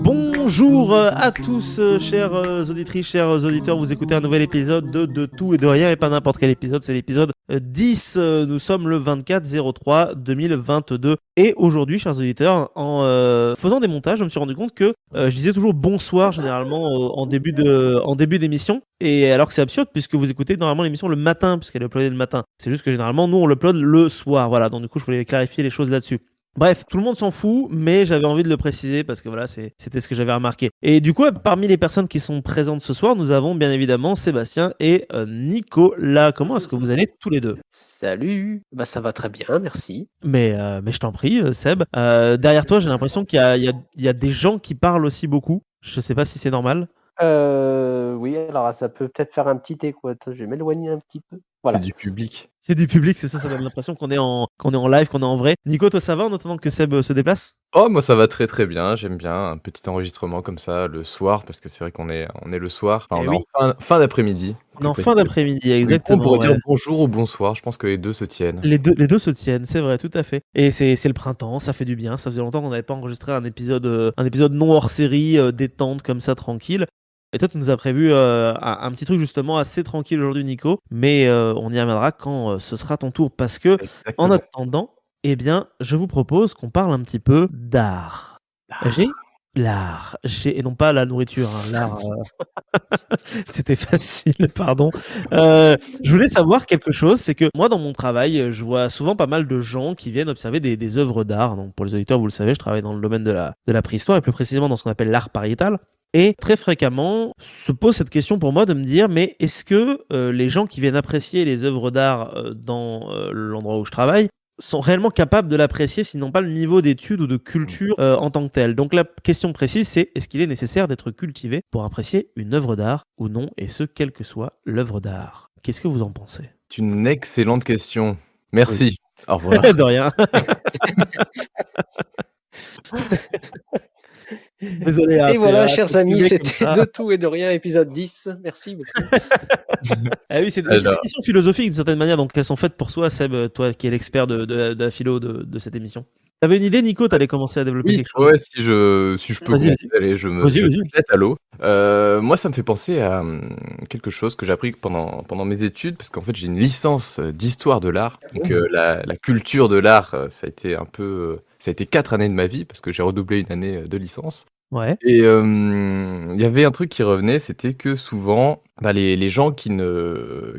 Bonjour à tous, chères auditrices, chers auditeurs. Vous écoutez un nouvel épisode de Tout et de Rien, et pas n'importe quel épisode, c'est l'épisode 10. Nous sommes le 24/03/2022. Et aujourd'hui, chers auditeurs, en faisant des montages, je me suis rendu compte que je disais toujours bonsoir généralement en début d'émission. Et alors que c'est absurde, puisque vous écoutez normalement l'émission le matin, puisqu'elle est uploadée le matin. C'est juste que généralement, nous, on l'upload le soir. Voilà, donc du coup, je voulais clarifier les choses là-dessus. Bref, tout le monde s'en fout, mais j'avais envie de le préciser parce que voilà, c'était ce que j'avais remarqué. Et du coup, parmi les personnes qui sont présentes ce soir, nous avons bien évidemment Sébastien et Nicolas. Comment est-ce que vous allez tous les deux? Salut, bah ça va très bien, merci. Mais je t'en prie, Seb. Derrière toi, j'ai l'impression qu'il y a des gens qui parlent aussi beaucoup. Je sais pas si c'est normal. Oui, alors ça peut peut-être faire un petit écho. Attends, je vais m'éloigner un petit peu. C'est Voilà. du public. C'est du public, c'est ça, ça donne l'impression qu'on est en live, qu'on est en vrai. Nico, toi ça va en attendant que Seb se déplace? Oh, moi ça va très très bien, j'aime bien un petit enregistrement comme ça le soir, parce que c'est vrai qu'on est le soir, enfin, Eh on est oui. en fin d'après-midi. On est en fin d'après-midi, exactement. On pourrait dire Ouais. bonjour ou bonsoir, je pense que les deux se tiennent. Les deux se tiennent, c'est vrai, tout à fait. Et c'est le printemps, ça fait du bien. Ça faisait longtemps qu'on n'avait pas enregistré un épisode non hors série, détente comme ça, tranquille. Et toi, tu nous as prévu un petit truc justement assez tranquille aujourd'hui, Nico. Mais on y reviendra quand ce sera ton tour. Parce que, en Exactement. attendant, eh bien, je vous propose qu'on parle un petit peu d'art. L'art. Et non pas la nourriture, hein, l'art. C'était facile, pardon. Je voulais savoir quelque chose, c'est que moi, dans mon travail, je vois souvent pas mal de gens qui viennent observer des œuvres d'art. Donc, pour les auditeurs, vous le savez, je travaille dans le domaine de la préhistoire, et plus précisément dans ce qu'on appelle l'art pariétal. Et très fréquemment, se pose cette question pour moi de me dire, mais est-ce que les gens qui viennent apprécier les œuvres d'art dans l'endroit où je travaille sont réellement capables de l'apprécier s'ils n'ont pas le niveau d'études ou de culture en tant que tel. Donc la question précise, c'est est-ce qu'il est nécessaire d'être cultivé pour apprécier une œuvre d'art ou non, et ce, quelle que soit l'œuvre d'art. Qu'est-ce que vous en pensez? C'est une excellente question. Merci. Au revoir. De rien. Désolé. Et voilà, c'est chers amis, comme c'était ça. De Tout et de Rien, épisode 10. Merci beaucoup. Ah oui, c'est des Alors. questions philosophiques d'une certaine manière, donc elles sont faites pour soi, Seb, toi qui es l'expert de la philo de cette émission. T'avais une idée, Nico? T'allais commencer à développer Oui, quelque chose? ouais, si je peux Vas-y, commencer, allez, je vas-y. me jette à l'eau. Moi, ça me fait penser à quelque chose que j'ai appris pendant mes études, parce qu'en fait, j'ai une licence d'histoire de l'art. Donc, la culture de l'art, ça a été 4 années de ma vie, parce que j'ai redoublé une année de licence. Ouais. Et il y avait un truc qui revenait, c'était que souvent, les gens qui ne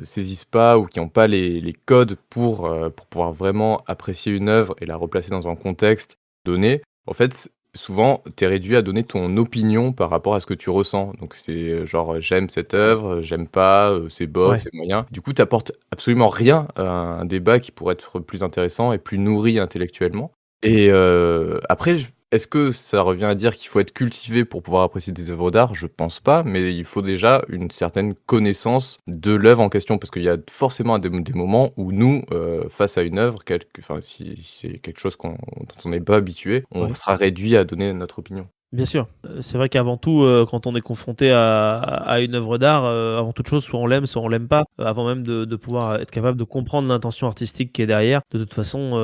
saisissent pas ou qui n'ont pas les codes pour pouvoir vraiment apprécier une œuvre et la replacer dans un contexte donné, en fait, souvent, tu es réduit à donner ton opinion par rapport à ce que tu ressens. Donc c'est genre, j'aime cette œuvre, j'aime pas, c'est bof, Ouais. c'est moyen. Du coup, tu apportes absolument rien à un débat qui pourrait être plus intéressant et plus nourri intellectuellement. Et après, est-ce que ça revient à dire qu'il faut être cultivé pour pouvoir apprécier des œuvres d'art? Je pense pas, mais il faut déjà une certaine connaissance de l'œuvre en question, parce qu'il y a forcément des moments où nous, face à une œuvre, si c'est quelque chose dont on n'est pas habitué, on Ouais. sera réduit à donner notre opinion. Bien sûr. C'est vrai qu'avant tout, quand on est confronté à une œuvre d'art, avant toute chose, soit on l'aime pas, avant même de pouvoir être capable de comprendre l'intention artistique qui est derrière. De toute façon,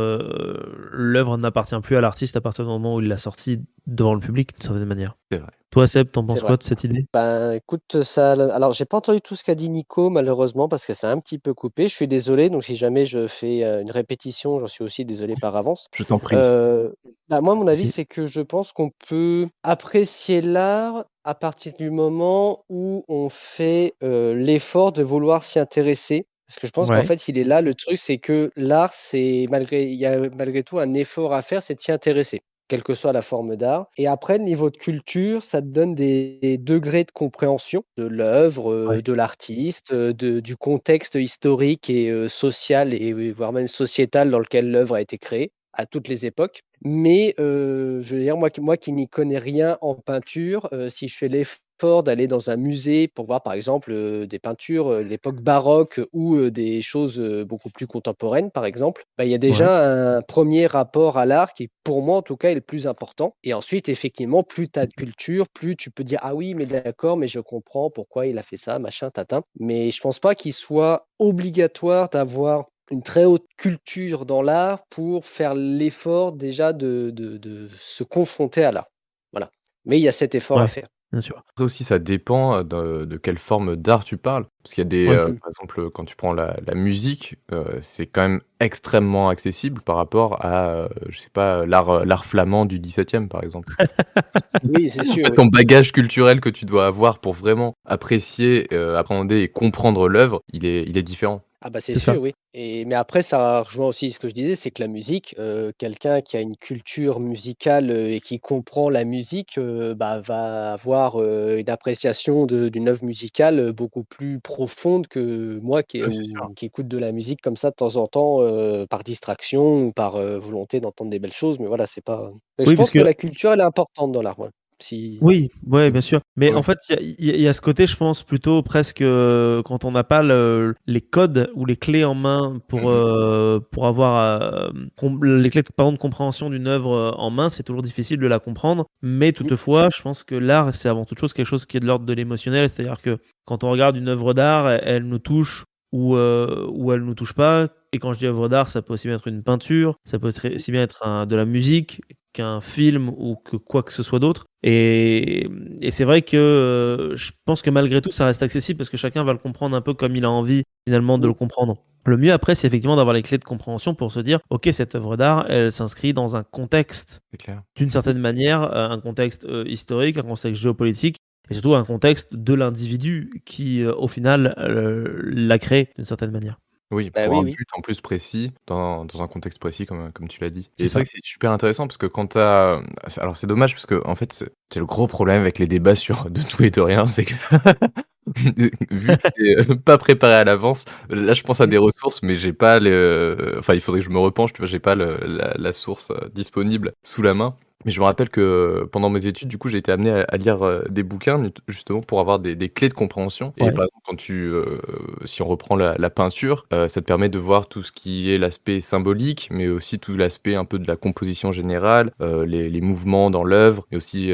l'œuvre n'appartient plus à l'artiste à partir du moment où il l'a sortie devant le public, d'une certaine manière. C'est vrai. Toi, Seb, t'en C'est penses vrai. quoi de cette idée? Ben, écoute, alors j'ai pas entendu tout ce qu'a dit Nico, malheureusement, parce que c'est un petit peu coupé. Je suis désolé, donc si jamais je fais une répétition, j'en suis aussi désolé par avance. Je t'en prie. Moi, mon avis, Si. c'est que je pense qu'on peut apprécier l'art à partir du moment où on fait l'effort de vouloir s'y intéresser. Parce que je pense qu'en Ouais. fait, il est là, le truc, c'est que l'art, il y a malgré tout un effort à faire, c'est de s'y intéresser, quelle que soit la forme d'art. Et après, le niveau de culture, ça te donne des degrés de compréhension de l'œuvre, Ouais. de l'artiste, du contexte historique et social, et voire même sociétal dans lequel l'œuvre a été créée à toutes les époques. Mais je veux dire, moi qui n'y connais rien en peinture, si je fais l'effort d'aller dans un musée pour voir, par exemple, des peintures de l'époque baroque ou des choses beaucoup plus contemporaines, par exemple, il y a Ouais. déjà un premier rapport à l'art qui, pour moi en tout cas, est le plus important. Et ensuite, effectivement, plus tu as de culture, plus tu peux dire, ah oui, mais d'accord, mais je comprends pourquoi il a fait ça, machin, tatin. Mais je pense pas qu'il soit obligatoire d'avoir une très haute culture dans l'art pour faire l'effort déjà de se confronter à l'art. Voilà. Mais il y a cet effort à Ouais, faire. bien sûr. Après aussi, ça dépend, de quelle forme d'art tu parles. Parce qu'il y a des, Ouais. Mmh. par exemple, quand tu prends la musique, c'est quand même extrêmement accessible par rapport à, je sais pas, l'art flamand du 17e, par exemple. Oui, c'est En sûr, fait, oui. ton bagage culturel que tu dois avoir pour vraiment apprécier, appréhender et comprendre l'œuvre, il est différent. Ah bah, c'est C'est ça. sûr, oui. Mais après ça rejoint aussi ce que je disais, c'est que la musique, quelqu'un qui a une culture musicale, et qui comprend la musique, bah, va avoir, une appréciation d'une œuvre musicale, beaucoup plus profonde que moi Oui, c'est sûr. qui écoute de la musique comme ça de temps en temps, par distraction ou par, volonté d'entendre des belles choses, mais voilà, c'est pas mais je Oui, parce pense que que la culture, elle est importante dans l'art, ouais. Si oui, ouais, mmh, bien sûr. Mais Oui, en fait, il y a ce côté, je pense, plutôt presque quand on n'a pas les codes ou les clés en main mmh mh. pour avoir les clés pardon, de compréhension d'une œuvre en main, c'est toujours difficile de la comprendre. Mais mmh, toutefois, je pense que l'art, c'est avant toute chose quelque chose qui est de l'ordre de l'émotionnel. C'est-à-dire que quand on regarde une œuvre d'art, elle nous touche ou elle nous touche pas. Et quand je dis œuvre d'art, ça peut aussi bien être une peinture, ça peut mmh, aussi bien être de la musique qu'un film ou que quoi que ce soit d'autre. Et c'est vrai que je pense que malgré tout, ça reste accessible parce que chacun va le comprendre un peu comme il a envie finalement de le oui, comprendre. Le mieux après, c'est effectivement d'avoir les clés de compréhension pour se dire, ok, cette œuvre d'art, elle s'inscrit dans un contexte C'est clair. d'une mmh mh. certaine manière, un contexte historique, un contexte géopolitique, et surtout un contexte de l'individu qui, au final, l'a créé d'une certaine manière. Oui, Bah, pour oui, un oui, but en plus précis, dans un contexte précis comme tu l'as dit. C'est Et c'est vrai ça. que c'est super intéressant parce que quand tu as, alors c'est dommage parce qu'en fait, c'est le gros problème avec les débats sur de tout et de rien, c'est que vu que c'est, pas préparé à l'avance, là je pense à mmh, des ressources, mais j'ai pas enfin il faudrait que je me repenche, tu vois? J'ai pas la source, disponible sous la main. Mais je me rappelle que pendant mes études, du coup, j'ai été amené à lire, des bouquins justement pour avoir des clés de compréhension. Et Ouais, par exemple, si on reprend la peinture, ça te permet de voir tout ce qui est l'aspect symbolique, mais aussi tout l'aspect un peu de la composition générale, les mouvements dans l'œuvre et aussi,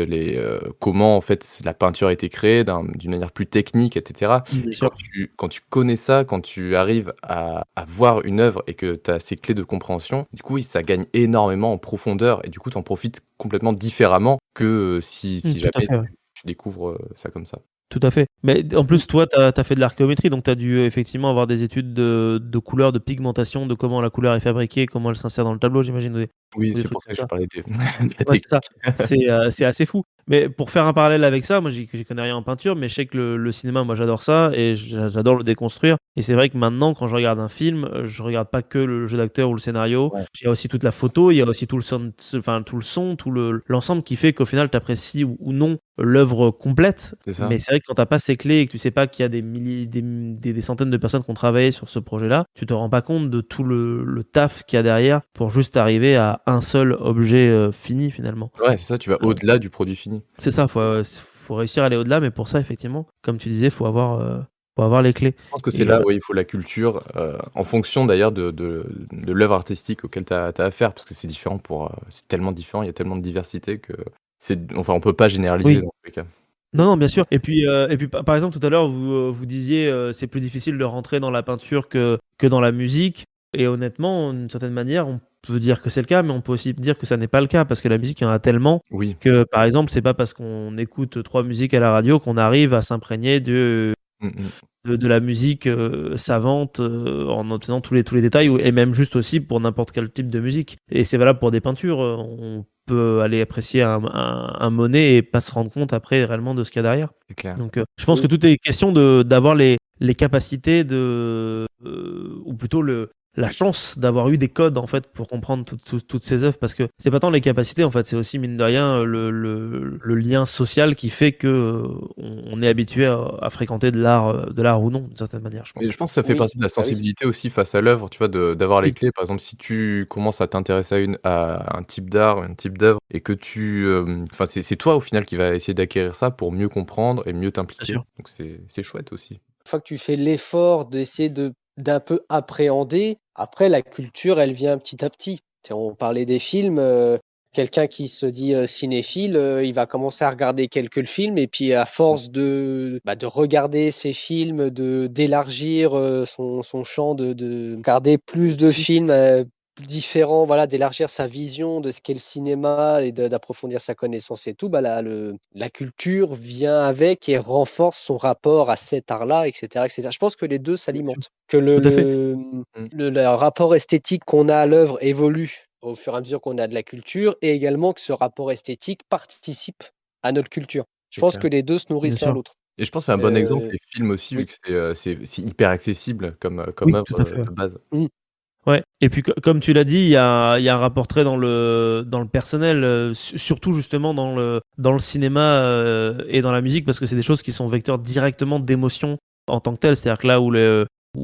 comment en fait la peinture a été créée d'une manière plus technique et cetera. bien Et quand sûr. tu connais ça, quand tu arrives à voir une œuvre et que tu as ces clés de compréhension, du coup, oui, ça gagne énormément en profondeur et du coup, tu en profites complètement différemment que, si Tout à jamais fait, ouais. tu découvres, ça comme ça. Tout à fait. Mais en mmh. plus, toi, tu as fait de l'archéométrie, donc tu as dû effectivement avoir des études de couleur, de pigmentation, de comment la couleur est fabriquée, comment elle s'insère dans le tableau, j'imagine, Oui, ou des c'est trucs pour ça comme que je ça. parlais de la Ouais, c'est ça. technique. C'est assez fou. Mais pour faire un parallèle avec ça, moi, j'y connais rien en peinture, mais je sais que le cinéma, moi, j'adore ça et j'adore le déconstruire. Et c'est vrai que maintenant, quand je regarde un film, je regarde pas que le jeu d'acteur ou le scénario. Ouais, Il y a aussi toute la photo, il y a aussi tout le son, enfin, tout le son, tout l'ensemble qui fait qu'au final, tu apprécies ou non l'œuvre complète. c'est ça. Mais c'est vrai que quand t'as pas ces clés et que tu sais pas qu'il y a des milliers, des centaines de personnes qui ont travaillé sur ce projet-là, tu te rends pas compte de tout le taf qu'il y a derrière pour juste arriver à un seul objet fini finalement. Ouais, c'est ça, tu vas Heu, au-delà du produit fini. c'est ça, faut réussir à aller au-delà, mais pour ça effectivement, comme tu disais, faut avoir les clés Je pense que c'est et là, oui, il faut la culture, en fonction d'ailleurs de l'œuvre artistique auquel tu as affaire, parce que c'est différent c'est tellement différent, il y a tellement de diversité que enfin, on peut pas généraliser oui. dans tous les cas. Non, non, bien sûr et puis par exemple tout à l'heure vous disiez, c'est plus difficile de rentrer dans la peinture que dans la musique et honnêtement, d'une certaine manière, on peut dire que c'est le cas, mais on peut aussi dire que ça n'est pas le cas parce que la musique, il y en a tellement Oui. que, par exemple, c'est pas parce qu'on écoute 3 musiques à la radio qu'on arrive à s'imprégner Mmh mh. de la musique, savante, en obtenant tous les détails ou et même juste aussi pour n'importe quel type de musique et c'est valable pour des peintures, on peut aller apprécier un Monet et pas se rendre compte après réellement de ce qu'il y a derrière. C'est clair. Donc je pense que Oui. tout est question d'avoir les capacités ou plutôt la chance d'avoir eu des codes en fait pour comprendre toutes ces œuvres parce que c'est pas tant les capacités en fait, c'est aussi mine de rien le lien social qui fait que, on est habitué à fréquenter de l'art ou non d'une certaine manière, je Mais pense. je pense que ça fait Oui, partie de la bah, oui. sensibilité aussi face à l'œuvre, tu vois? D'avoir les Oui, clés. Par exemple, si tu commences à t'intéresser à un type d'art, un type d'œuvre et que enfin, c'est toi au final qui va essayer d'acquérir ça pour mieux comprendre et mieux bien t'impliquer. sûr. Donc c'est chouette aussi. Une fois que tu fais l'effort d'essayer d'un peu appréhender, après la culture, elle vient petit à petit. Tu sais, on parlait des films, Quelqu'un qui se dit cinéphile, il va commencer à regarder quelques films et puis à force de regarder ces films, d'élargir son champ, de regarder plus de Aussi. films différents, voilà, d'élargir sa vision de ce qu'est le cinéma et d'approfondir sa connaissance et tout, bah, la culture vient avec et renforce son rapport à cet art-là, etc., etc. Je pense que les deux Bien sûr. s'alimentent. Que Tout à fait. Mmh. le rapport esthétique qu'on a à l'œuvre évolue au fur et à mesure qu'on a de la culture et également que ce rapport esthétique participe à notre culture. Je C'est pense clair. que les 2 se Bien nourrissent l'un sûr. l'autre. Et je pense que c'est un bon exemple, Heu, les films aussi, vu oui. que c'est hyper accessible comme Oui, œuvre, tout à fait, ouais. de base. Mmh. Ouais et puis comme tu l'as dit, il y a un rapport très dans le personnel, surtout justement dans le cinéma, et dans la musique parce que c'est des choses qui sont vecteurs directement d'émotions en tant que telles. C'est-à-dire que là où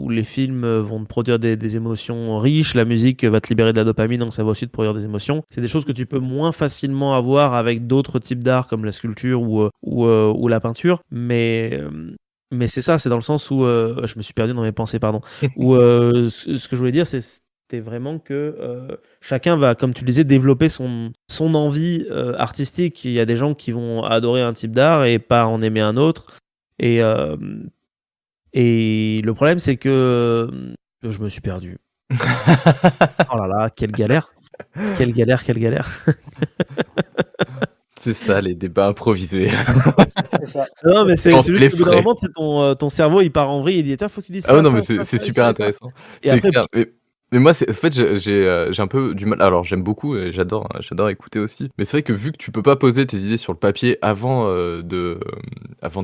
les films, vont te produire des émotions riches, la musique va te libérer de la dopamine, donc ça va aussi te produire des émotions. C'est des choses que tu peux moins facilement avoir avec d'autres types d'art comme la sculpture ou la peinture, mais c'est ça, c'est dans le sens où, je me suis perdu dans mes pensées, pardon. Où, ce que je voulais dire, c'était vraiment que, chacun va, comme tu le disais, développer son envie, artistique. Il y a des gens qui vont adorer un type d'art et pas en aimer un autre et hem et le problème, c'est que, je me suis perdu. Oh là là, quelle galère! Quelle galère, quelle galère! C'est ça, les débats improvisés. C'est ça. Non, mais c'est Quand c'est tu juste les qu'au bout d'un frais. moment, tu sais, ton cerveau, il part en vrille, il dit: «Attends, faut que tu dises Ah ouais, ça, non, mais ça, c'est ça, c'est ça et super ça et ça» intéressant. et C'est après clair, mais moi, en fait, j'ai un peu du mal, alors j'aime beaucoup et j'adore écouter aussi, mais c'est vrai que vu que tu peux pas poser tes idées sur le papier avant de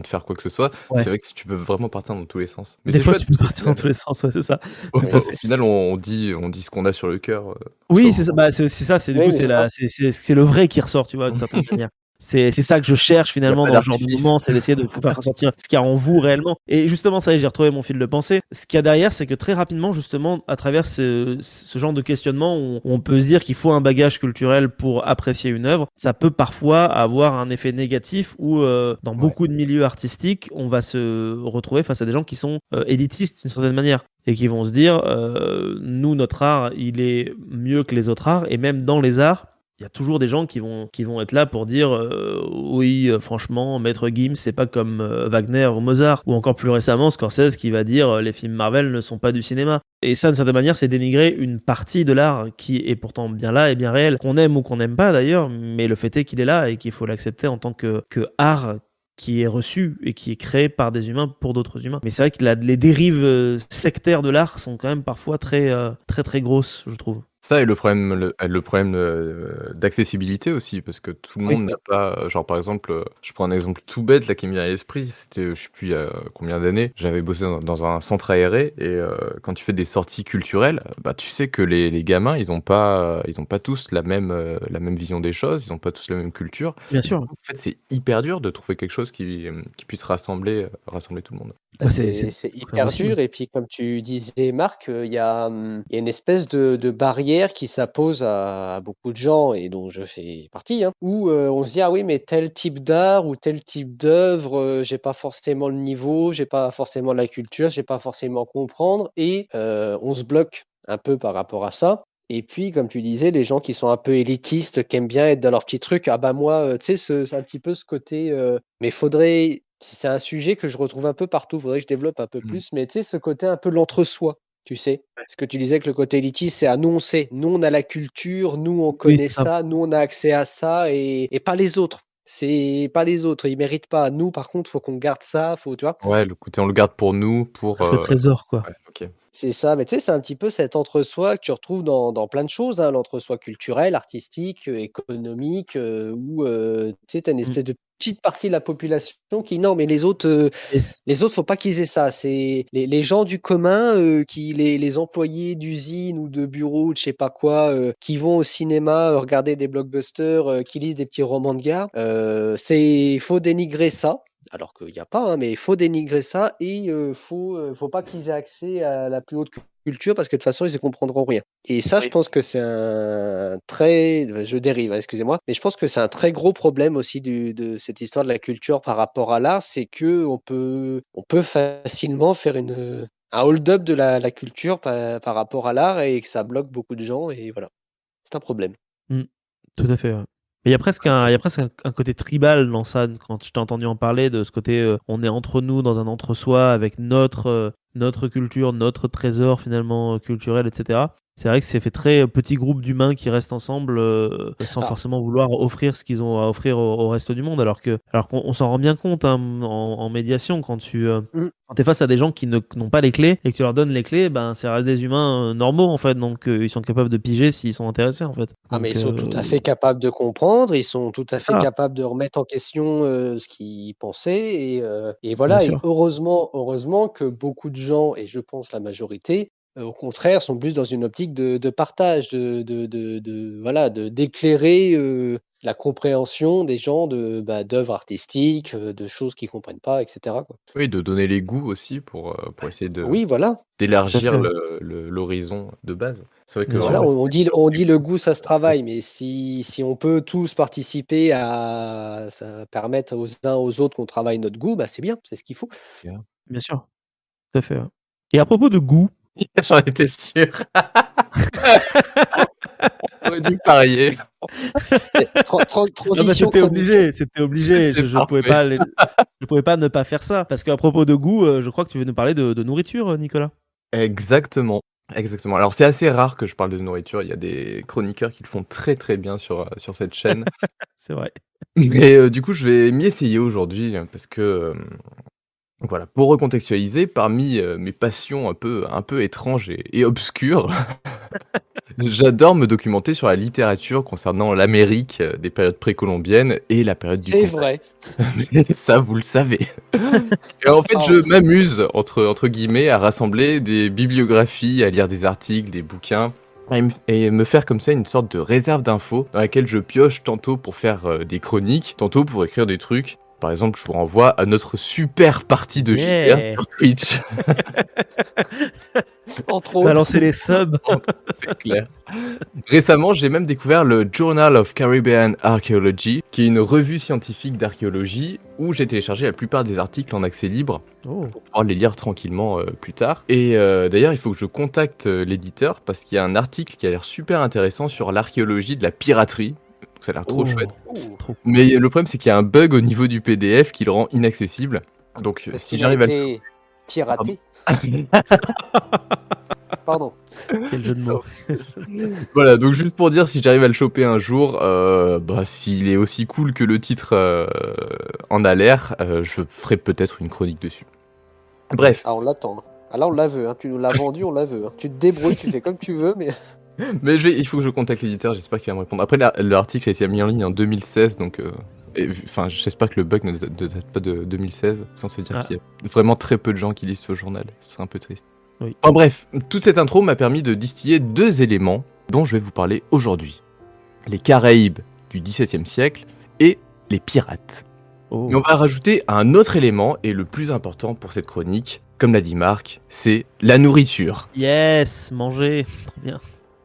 faire quoi que ce soit, ouais, c'est vrai que tu peux vraiment partir dans tous les sens. Mais des c'est fois, chouette tu peux parce qu'au partir dans final, tous les sens, ouais, c'est ça, au tout à Oui. au fait. final, on dit ce qu'on a sur le cœur, sur Oui, le c'est ça, moment. bah, c'est ça, c'est du Oui, coup, mais c'est c'est ça. c'est le vrai qui ressort, tu vois, d'une certaine manière. C'est ça que je cherche Il y a finalement pas dans ce genre de d'artifice. moment, c'est d'essayer de vous faire ressortir ce qu'il y a en vous réellement et justement ça y est, j'ai retrouvé mon fil de pensée. Ce qu'il y a derrière, c'est que très rapidement justement, à travers ce genre de questionnement où on peut se dire qu'il faut un bagage culturel pour apprécier une œuvre, ça peut parfois avoir un effet négatif où, dans Ouais. beaucoup de milieux artistiques, on va se retrouver face à des gens qui sont, élitistes d'une certaine manière et qui vont se dire, «Nous, notre art, il est mieux que les autres arts» et même dans les arts, il y a toujours des gens qui vont être là pour dire, «Oui, franchement, Maître Gims, c'est pas comme, Wagner ou Mozart» ou encore plus récemment, Scorsese qui va dire, «Les films Marvel ne sont pas du cinéma» et ça, d'une certaine manière, c'est dénigrer une partie de l'art qui est pourtant bien là et bien réelle, qu'on aime ou qu'on n'aime pas d'ailleurs, mais le fait est qu'il est là et qu'il faut l'accepter en tant que art qui est reçu et qui est créé par des humains pour d'autres humains. Mais c'est vrai que les dérives, sectaires de l'art sont quand même parfois très, très, très grosses, je trouve. Ça et le problème, d'accessibilité aussi, parce que tout le Oui, monde n'a pas, genre, par exemple, je prends un exemple tout bête là qui me vient à l'esprit, c'était, je sais plus il y a combien d'années, j'avais bossé dans un centre aéré et quand tu fais des sorties culturelles, bah, tu sais que les gamins, ils ont pas tous la même vision des choses, ils ont pas tous la même culture bien et du sûr. coup, en fait, c'est hyper dur de trouver quelque chose qui puisse rassembler tout le monde. Bah, Bah, c'est c'est hyper compréhensible. dur et puis comme tu disais Marc, il y a une espèce de barrière qui s'impose à beaucoup de gens et dont je fais partie, hein, où, on se dit: «Ah oui, mais tel type d'art ou tel type d'œuvre, j'ai pas forcément le niveau, j'ai pas forcément la culture, j'ai pas forcément comprendre» et on se bloque un peu par rapport à ça et puis comme tu disais, les gens qui sont un peu élitistes, qui aiment bien être dans leur petit truc: «Ah bah moi, tu sais c'est un petit peu ce côté, mais faudrait c'est un sujet que je retrouve un peu partout, faudrait que je développe un peu Mmh. plus, mais tu sais, ce côté un peu l'entre-soi, tu sais? Ce que tu disais que le côté élitiste, c'est: «Ah nous on sait, nous on a la culture, nous on Oui, connaît c'est ça. ça, nous on a accès à ça et pas les autres. C'est pas les autres, ils méritent pas. Nous par contre, faut qu'on garde ça, faut» tu vois? Ouais, le côté on le garde pour nous, pour, Presque trésor, quoi. ouais, OK. C'est ça, mais tu sais, c'est un petit peu cet entre-soi que tu retrouves dans plein de choses, hein, l'entre-soi culturel, artistique, économique, où, tu sais, tu as une Mmh espèce de petite partie de la population qui: «Non, mais et c les autres, faut pas qu'ils aient ça». C'est les gens du commun, qui les employés d'usine ou de bureau ou de je sais pas quoi, qui vont au cinéma, regarder des blockbusters, qui lisent des petits romans de gare, c'est faut dénigrer ça. Alors qu'il y a pas, hein, mais il faut dénigrer ça et faut pas qu'ils aient accès à la plus haute culture parce que de toute façon, ils y comprendront rien. Et ça, je oui. pense que c'est un très je dérive, hein, excusez-moi, mais je pense que c'est un très gros problème aussi de cette histoire de la culture par rapport à l'art, c'est qu'on peut facilement faire un hold-up de la culture par rapport à l'art et que ça bloque beaucoup de gens et voilà. C'est un problème. Mmh. Tout à fait, ouais. Mais il y a presque un côté tribal dans ça, quand je t'ai entendu en parler de ce côté, on est entre nous dans un entre-soi avec notre culture, notre trésor finalement, culturel et cetera. C'est vrai que c'est fait très, petit groupe d'humains qui restent ensemble, sans Alors, forcément vouloir offrir ce qu'ils ont à offrir au reste du monde. Alors qu'on s'en rend bien compte, hein, en médiation mmh. quand tu es face à des gens qui n'ont pas les clés et que tu leur donnes les clés, ben, ça reste des humains, normaux en fait, donc ils sont capables de piger s'ils sont intéressés en fait. Ah mais Donc ils sont tout à fait capables de comprendre, ils sont tout à fait ah, capables de remettre en question, ce qu'ils pensaient et bien voilà et sûr. heureusement que beaucoup de gens et je pense la majorité, au contraire sont plus dans une optique de partage, de voilà, d'éclairer, la compréhension des gens d'œuvres artistiques, de choses qu'ils comprennent pas et cetera, quoi. Oui, de donner les goûts aussi pour essayer Oui, voilà. Tout à fait, d'élargir ouais. l'horizon de base. C'est vrai que Bien Bah, sûr, voilà, ouais. on dit le goût, ça se travaille, mais si on peut tous participer à ça permettre aux uns aux autres qu'on travaille notre goût, bah, c'est bien, c'est ce qu'il faut. Bien sûr, tout à fait, ouais. Et à propos de goût, J'en étais sûr. J'aurais dû parier. Et ah bah, transition chronique. c'était obligé, C'est parfait. je pouvais pas ne pas faire ça. Parce qu'à propos de goût, je crois que tu veux nous parler de nourriture, Nicolas? Exactement, exactement. Alors c'est assez rare que je parle de nourriture, il y a des chroniqueurs qui le font très, très bien sur cette chaîne. C'est vrai. Mais du coup, je vais m'y essayer aujourd'hui, parce que, voilà, pour recontextualiser, parmi, mes passions un peu étranges et obscures, j'adore me documenter sur la littérature concernant l'Amérique, des périodes précolombiennes et la période du C'est contact. vrai. Mais ça, vous le savez. Et en fait, je Alors, m'amuse, entre guillemets, à rassembler des bibliographies, à lire des articles, des bouquins, et me faire comme ça une sorte de réserve d'infos dans laquelle je pioche tantôt pour faire des chroniques, tantôt pour écrire des trucs. Par exemple, je vous renvoie à notre super partie de JDR Yeah! sur Twitch. entre autres. Balancer les subs. C'est clair. Récemment, j'ai même découvert le Journal of Caribbean Archaeology, qui est une revue scientifique d'archéologie où j'ai téléchargé la plupart des articles en accès libre Oh, pour pouvoir les lire tranquillement plus tard. Et d'ailleurs, il faut que je contacte l'éditeur parce qu'il y a un article qui a l'air super intéressant sur l'archéologie de la piraterie. Donc, ça a l'air trop chouette. Ouh, trop Mais le problème, c'est qu'il y a un bug au niveau du PDF qui le rend inaccessible. Donc, parce si qu'il a j'arrive à le... été piraté. Pardon. quel jeu de mots. Voilà, donc juste pour dire, si j'arrive à le choper un jour, bah, s'il est aussi cool que le titre en a l'air, je ferai peut-être une chronique dessus. Bref, Ah, on l'attend, hein. Ah là, on la veut, hein. Tu nous l'as vendu, on la veut, hein. Tu te débrouilles, tu fais comme tu veux, mais mais il faut que je contacte l'éditeur, j'espère qu'il va me répondre. Après, l'article a été mis en ligne en 2016, donc enfin, j'espère que le bug ne date pas de 2016, sinon ça veut dire Ah. qu'il y a vraiment très peu de gens qui lisent ce journal, ce serait un peu triste. Oui. Enfin bref, toute cette intro m'a permis de distiller deux éléments dont je vais vous parler aujourd'hui. Les Caraïbes du XVIIe siècle et les pirates. Oh. Mais on va rajouter un autre élément, et le plus important pour cette chronique, comme l'a dit Marc, c'est la nourriture. Yes, manger, trop bien.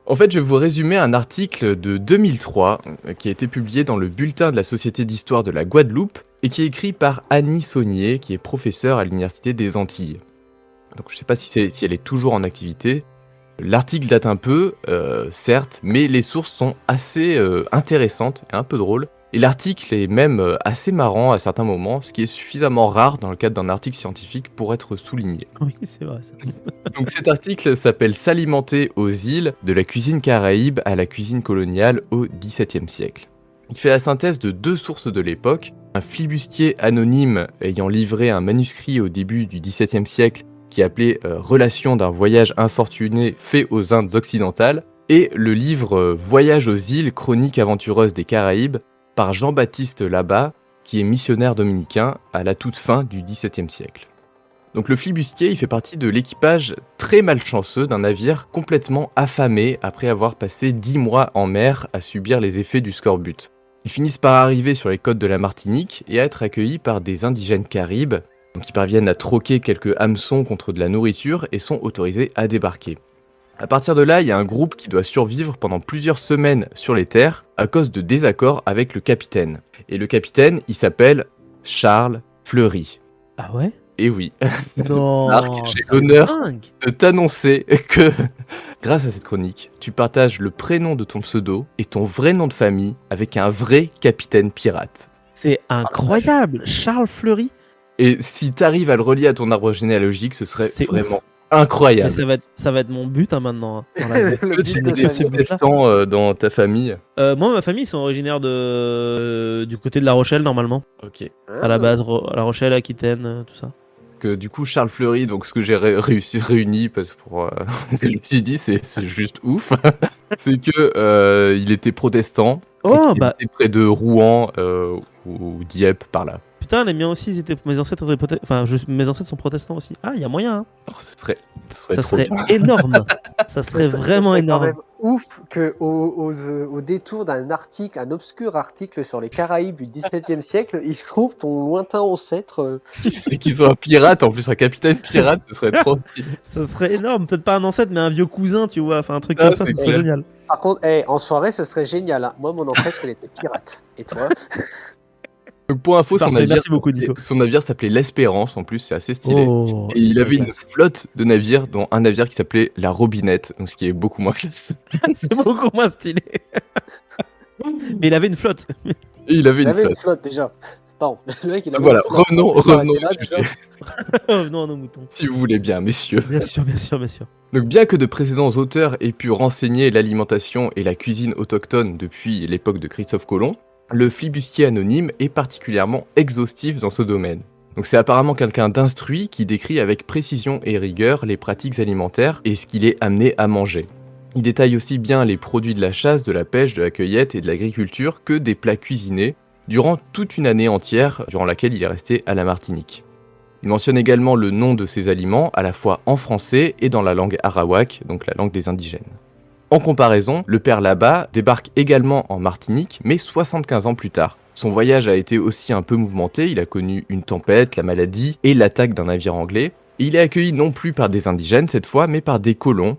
En fait, je vais vous résumer un article de 2003 qui a été publié dans le bulletin de la Société d'histoire de la Guadeloupe et qui est écrit par Annie Saunier, qui est professeure à l'Université des Antilles. Donc je ne sais pas si elle est toujours en activité. L'article date un peu, certes, mais les sources sont assez intéressantes et un peu drôles. Et l'article est même assez marrant à certains moments, ce qui est suffisamment rare dans le cadre d'un article scientifique pour être souligné. Oui, c'est vrai ça. Donc cet article s'appelle S'alimenter aux îles, de la cuisine caraïbe à la cuisine coloniale au XVIIe siècle. Il fait la synthèse de deux sources de l'époque, un flibustier anonyme ayant livré un manuscrit au début du XVIIe siècle qui est appelé Relation d'un voyage infortuné fait aux Indes occidentales, et le livre Voyage aux îles, chronique aventureuse des Caraïbes, par Jean-Baptiste Labat, qui est missionnaire dominicain à la toute fin du XVIIe siècle. Donc le flibustier, il fait partie de l'équipage très malchanceux d'un navire complètement affamé après avoir passé 10 mois en mer à subir les effets du scorbut. Ils finissent par arriver sur les côtes de la Martinique et à être accueillis par des indigènes caribes, qui parviennent à troquer quelques hameçons contre de la nourriture et sont autorisés à débarquer. À partir de là, il y a un groupe qui doit survivre pendant plusieurs semaines sur les terres à cause de désaccords avec le capitaine. Et le capitaine, il s'appelle Charles Fleury. Ah ouais? Et oui, Non, Marc, j'ai c'est l'honneur dingue. de t'annoncer que grâce à cette chronique, tu partages le prénom de ton pseudo et ton vrai nom de famille avec un vrai capitaine pirate. C'est incroyable, Charles Fleury. Et si t'arrives à le relier à ton arbre généalogique, ce serait C'est vraiment Mais incroyable. ça va être mon but maintenant, dans la vie. Est-ce Le que but tu de as sa des vie. protestants dans ta famille? Moi, ma famille, ils sont originaires du côté de La Rochelle, normalement. Ok. À la base, La Rochelle, Aquitaine, tout ça. Que du coup, Charles Fleury, donc ce que j'ai réuni, parce que je me suis dit, c'est juste ouf, c'est que il était protestant, et Oh, qu'il était près de Rouen ou Dieppe, par là. putain, les miens aussi, mes ancêtres étaient mes ancêtres sont protestants aussi. Ah, il y a moyen, hein. Oh, ce serait Ça trop serait bien. énorme. Ça serait vraiment serait énorme. quand même ouf qu'au détour d'un article, un obscur article sur les Caraïbes du XVIIe siècle, ils trouvent ton lointain ancêtre. C'est qu'ils ont un pirate, en plus un capitaine pirate, ce serait trop stylé. Ça serait énorme. Peut-être pas un ancêtre, mais un vieux cousin, tu vois. Enfin, un truc Ah, comme ça, c'est ça serait clair. génial. Par contre, en soirée, ce serait génial, hein. Moi, mon ancêtre, il était pirate. Et toi? Donc pour info, Parfait, merci beaucoup, Nico. son navire s'appelait l'Espérance, en plus, c'est assez stylé. Oh, Et il super avait une classe. flotte de navires, dont un navire qui s'appelait la Robinette, donc ce qui est beaucoup moins classe. C'est beaucoup moins stylé. Mais il avait une flotte. Et il avait Il une avait flotte. une flotte déjà. Pardon, le mec, il avait Voilà, une flotte. revenons On peut au s'arrêter là, sujet, Revenons à nos moutons. si vous voulez bien, messieurs. Bien sûr, bien sûr, bien sûr. Donc bien que de précédents auteurs aient pu renseigner l'alimentation et la cuisine autochtone depuis l'époque de Christophe Colomb, le flibustier anonyme est particulièrement exhaustif dans ce domaine. Donc c'est apparemment quelqu'un d'instruit qui décrit avec précision et rigueur les pratiques alimentaires et ce qu'il est amené à manger. Il détaille aussi bien les produits de la chasse, de la pêche, de la cueillette et de l'agriculture que des plats cuisinés durant toute une année entière durant laquelle il est resté à la Martinique. Il mentionne également le nom de ces aliments à la fois en français et dans la langue arawak, donc la langue des indigènes. En comparaison, le père Labat débarque également en Martinique, mais 75 ans plus tard. Son voyage a été aussi un peu mouvementé, il a connu une tempête, la maladie et l'attaque d'un navire anglais. Et il est accueilli non plus par des indigènes cette fois, mais par des colons,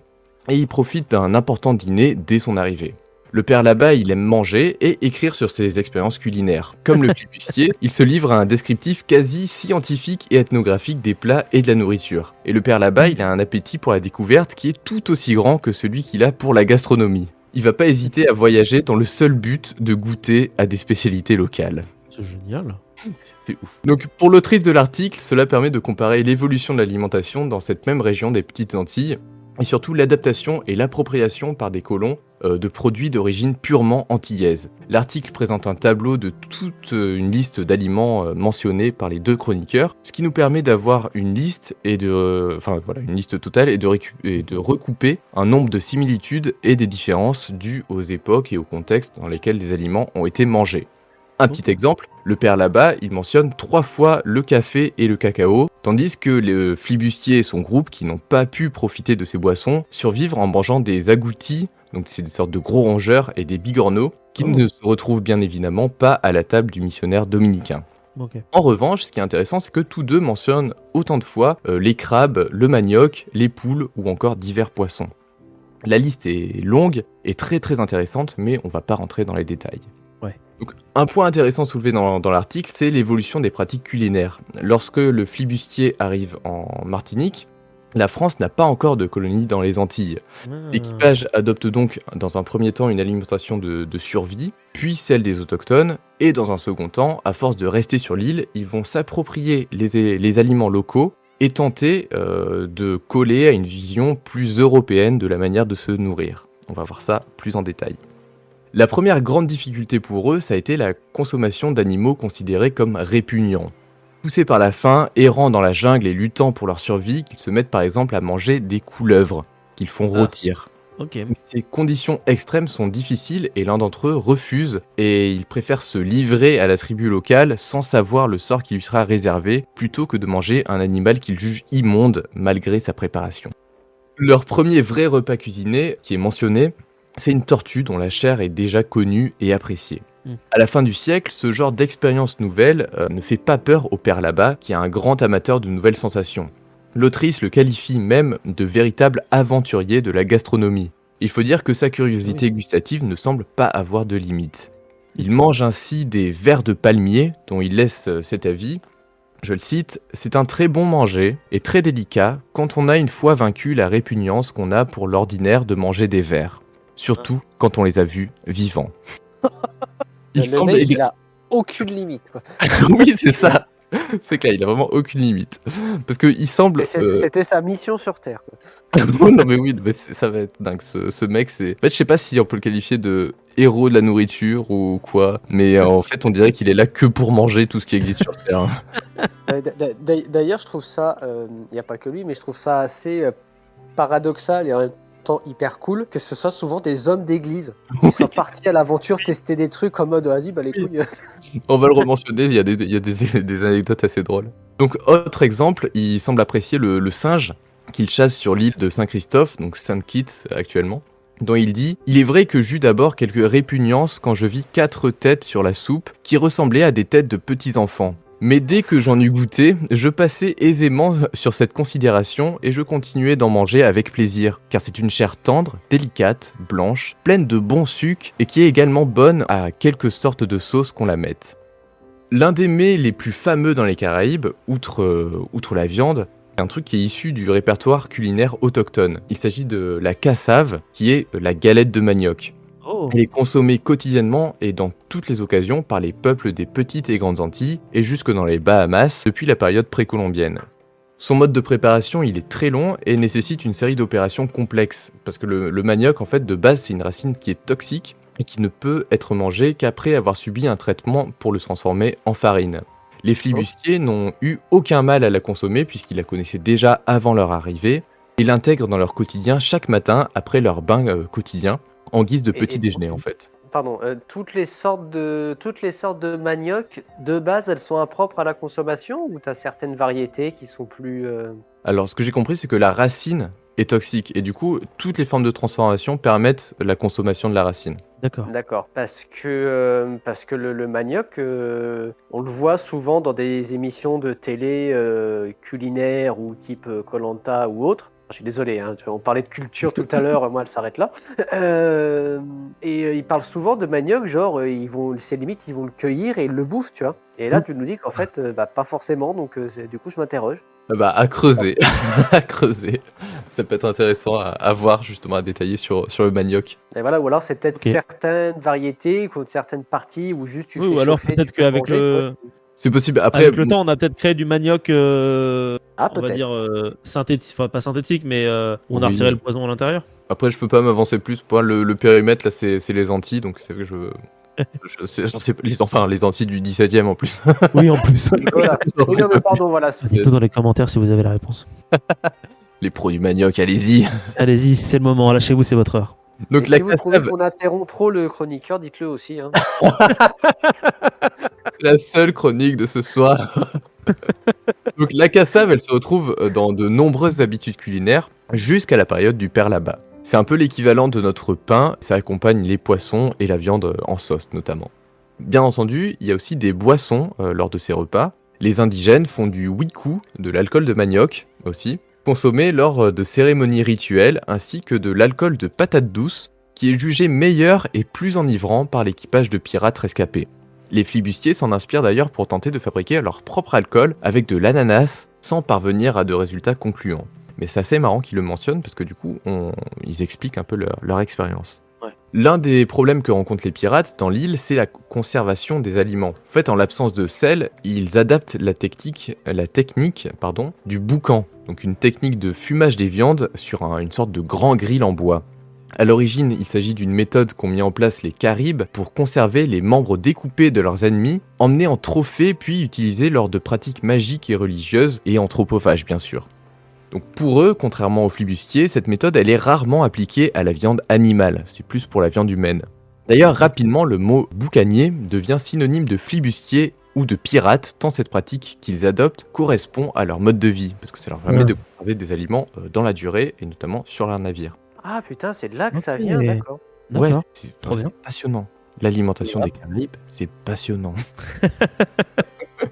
et il profite d'un important dîner dès son arrivée. Le père Labat, il aime manger et écrire sur ses expériences culinaires. Comme le flibustier, il se livre à un descriptif quasi scientifique et ethnographique des plats et de la nourriture. Et le père Labat, il a un appétit pour la découverte qui est tout aussi grand que celui qu'il a pour la gastronomie. Il va pas hésiter à voyager dans le seul but de goûter à des spécialités locales. C'est génial. C'est ouf. Donc pour l'autrice de l'article, cela permet de comparer l'évolution de l'alimentation dans cette même région des Petites Antilles, et surtout l'adaptation et l'appropriation par des colons de produits d'origine purement antillaise. L'article présente un tableau de toute une liste d'aliments mentionnés par les deux chroniqueurs, ce qui nous permet d'avoir une liste une liste totale et de recouper un nombre de similitudes et des différences dues aux époques et aux contextes dans lesquels les aliments ont été mangés. Un petit exemple, le père Labat, il mentionne 3 fois le café et le cacao, tandis que le flibustier et son groupe, qui n'ont pas pu profiter de ces boissons, survivent en mangeant des agoutis, donc c'est des sortes de gros rongeurs, et des bigorneaux, qui ne se retrouvent bien évidemment pas à la table du missionnaire dominicain. Ok. En revanche, ce qui est intéressant, c'est que tous deux mentionnent autant de fois les crabes, le manioc, les poules ou encore divers poissons. La liste est longue et très très intéressante, mais on va pas rentrer dans les détails. Donc, un point intéressant soulevé dans l'article, c'est l'évolution des pratiques culinaires. Lorsque le flibustier arrive en Martinique, la France n'a pas encore de colonie dans les Antilles. L'équipage adopte donc dans un premier temps une alimentation de survie, puis celle des autochtones, et dans un second temps, à force de rester sur l'île, ils vont s'approprier les aliments locaux et tenter de coller à une vision plus européenne de la manière de se nourrir. On va voir ça plus en détail. La première grande difficulté pour eux, ça a été la consommation d'animaux considérés comme répugnants. Poussés par la faim, errant dans la jungle et luttant pour leur survie, qu'ils se mettent par exemple à manger des couleuvres, qu'ils font rôtir. Ok. Ces conditions extrêmes sont difficiles et l'un d'entre eux refuse et il préfère se livrer à la tribu locale sans savoir le sort qui lui sera réservé, plutôt que de manger un animal qu'il juge immonde malgré sa préparation. Leur premier vrai repas cuisiné, qui est mentionné, c'est une tortue dont la chair est déjà connue et appréciée. À la fin du siècle, ce genre d'expérience nouvelle ne fait pas peur au père Labat, qui est un grand amateur de nouvelles sensations. L'autrice le qualifie même de véritable aventurier de la gastronomie. Il faut dire que sa curiosité gustative ne semble pas avoir de limite. Il mange ainsi des vers de palmier, dont il laisse cet avis. Je le cite, « C'est un très bon manger et très délicat quand on a une fois vaincu la répugnance qu'on a pour l'ordinaire de manger des vers. Surtout quand on les a vus vivants. » Le mec, il a aucune limite, quoi. Oui, c'est ça. C'est clair, il a vraiment aucune limite. Parce qu'il semble... C'était sa mission sur Terre, quoi. Non mais oui, mais ça va être dingue. Ce mec, c'est... En fait, je sais pas si on peut le qualifier de héros de la nourriture ou quoi. Mais en fait, on dirait qu'il est là que pour manger tout ce qui existe sur Terre. D'ailleurs, je trouve ça... Il n'y a pas que lui, mais je trouve ça assez paradoxal et en même temps hyper cool que ce soit souvent des hommes d'église qui soient partis à l'aventure tester des trucs en mode vas-y, bah les couilles. On va le rementionner, il y a des anecdotes assez drôles. Donc, autre exemple, il semble apprécier le singe qu'il chasse sur l'île de Saint-Christophe, donc Saint-Kitts actuellement, dont il dit « Il est vrai que j'eus d'abord quelques répugnances quand je vis 4 têtes sur la soupe qui ressemblaient à des têtes de petits-enfants. Mais dès que j'en eus goûté, je passais aisément sur cette considération et je continuais d'en manger avec plaisir, car c'est une chair tendre, délicate, blanche, pleine de bon sucre et qui est également bonne à quelque sorte de sauce qu'on la mette. » L'un des mets les plus fameux dans les Caraïbes, outre la viande, c'est un truc qui est issu du répertoire culinaire autochtone. Il s'agit de la cassave, qui est la galette de manioc. Oh. Elle est consommée quotidiennement et dans toutes les occasions par les peuples des petites et grandes Antilles et jusque dans les Bahamas depuis la période précolombienne. Son mode de préparation, il est très long et nécessite une série d'opérations complexes parce que le manioc, en fait, de base, c'est une racine qui est toxique et qui ne peut être mangée qu'après avoir subi un traitement pour le transformer en farine. Les flibustiers n'ont eu aucun mal à la consommer puisqu'ils la connaissaient déjà avant leur arrivée et l'intègrent dans leur quotidien chaque matin après leur bain quotidien, en guise de petit déjeuner en fait. Pardon, toutes les sortes de manioc, de base, elles sont impropres à la consommation ou tu as certaines variétés qui sont plus... Alors ce que j'ai compris, c'est que la racine est toxique et du coup, toutes les formes de transformation permettent la consommation de la racine. D'accord, parce que le manioc, on le voit souvent dans des émissions de télé culinaires ou type Koh-Lanta ou autre. Je suis désolé, hein, on parlait de culture tout à l'heure, moi elle s'arrête là. Ils parlent souvent de manioc, genre c'est limite ils vont le cueillir et ils le bouffent, tu vois. Et là tu nous dis qu'en fait, pas forcément, donc du coup je m'interroge. À creuser, à creuser. Ça peut être intéressant à voir justement, à détailler sur le manioc. Et voilà, ou alors c'est peut-être certaines variétés, ou certaines parties, ou juste tu fais ou alors chauffer, peut-être qu'avec le... C'est possible. Après, avec le temps, on a peut-être créé du manioc, on va peut-être dire synthétique, enfin pas synthétique, mais on a retiré le poison à l'intérieur. Après, je peux pas m'avancer plus. Pour le périmètre, là, c'est les Antilles, donc c'est vrai que j'en sais les Antilles du 17e en plus. Oui, en plus. Voilà. Oui, non, mais pardon, voilà. Dites-nous dans les commentaires si vous avez la réponse. Les produits manioc, allez-y. Allez-y, c'est le moment, lâchez-vous, c'est votre heure. Donc si vous trouvez qu'on interrompt trop le chroniqueur, dites-le aussi. Hein. La seule chronique de ce soir. Donc la cassave, elle se retrouve dans de nombreuses habitudes culinaires jusqu'à la période du perlaba. C'est un peu l'équivalent de notre pain, ça accompagne les poissons et la viande en sauce notamment. Bien entendu, il y a aussi des boissons lors de ces repas. Les indigènes font du wiku, de l'alcool de manioc aussi, consommé lors de cérémonies rituelles, ainsi que de l'alcool de patate douce, qui est jugé meilleur et plus enivrant par l'équipage de pirates rescapés. Les flibustiers s'en inspirent d'ailleurs pour tenter de fabriquer leur propre alcool avec de l'ananas, sans parvenir à de résultats concluants. Mais c'est assez marrant qu'ils le mentionnent, parce que du coup, ils expliquent un peu leur expérience. Ouais. L'un des problèmes que rencontrent les pirates dans l'île, c'est la conservation des aliments. En fait, en l'absence de sel, ils adaptent la technique du boucan, donc une technique de fumage des viandes sur une sorte de grand grill en bois. À l'origine, il s'agit d'une méthode qu'ont mis en place les Caribes pour conserver les membres découpés de leurs ennemis, emmenés en trophée puis utilisés lors de pratiques magiques et religieuses, et anthropophages bien sûr. Donc pour eux, contrairement aux flibustiers, cette méthode elle est rarement appliquée à la viande animale, c'est plus pour la viande humaine. D'ailleurs, rapidement, le mot boucanier devient synonyme de flibustier ou de pirate, tant cette pratique qu'ils adoptent correspond à leur mode de vie, parce que ça leur permet de conserver des aliments dans la durée, et notamment sur leur navire. Ah putain, c'est de là que ça vient, d'accord. Ouais, c'est passionnant. L'alimentation des Caraïbes, c'est passionnant.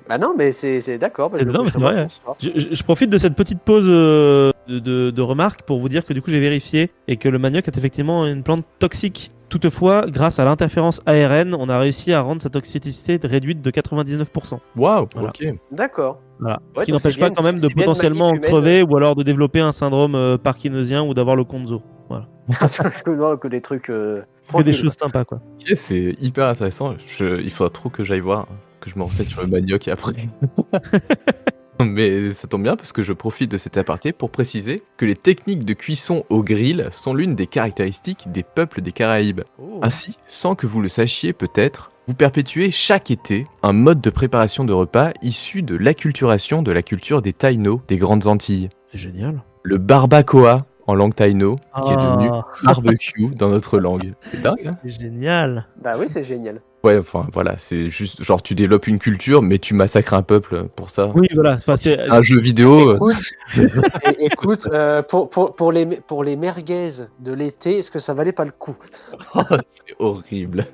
Bah non, mais c'est d'accord. Bah, non, mais c'est vrai. Je profite de cette petite pause de remarques pour vous dire que du coup j'ai vérifié et que le manioc est effectivement une plante toxique. Toutefois, grâce à l'interférence ARN, on a réussi à rendre sa toxicité réduite de 99%. Waouh, Voilà. ok. D'accord. Voilà. Ce Ouais, qui donc n'empêche pas quand même de c'est bien une potentiellement manip humaine. crever ou alors de développer un syndrome parkinsonien ou d'avoir le konzo. Voilà. Que des trucs Que des tranquilles. choses sympas, quoi. Ok, c'est hyper intéressant. Il faudra trop que j'aille voir, que je me renseigne sur le manioc après. Mais ça tombe bien parce que je profite de cet aparté pour préciser que les techniques de cuisson au grill sont l'une des caractéristiques des peuples des Caraïbes. Oh. Ainsi, sans que vous le sachiez peut-être, vous perpétuez chaque été un mode de préparation de repas issu de l'acculturation de la culture des Taïnos des Grandes Antilles. C'est génial. Le barbacoa en langue taïno, qui est devenu Ah, barbecue dans notre langue. C'est dingue, hein? c'est génial. Bah oui, c'est génial. Ouais, enfin voilà, c'est juste genre tu développes une culture, mais tu massacres un peuple pour ça. Oui, voilà. Enfin, c'est Un jeu vidéo, Écoute, pour les merguez de l'été, est-ce que ça valait pas le coup? c'est horrible.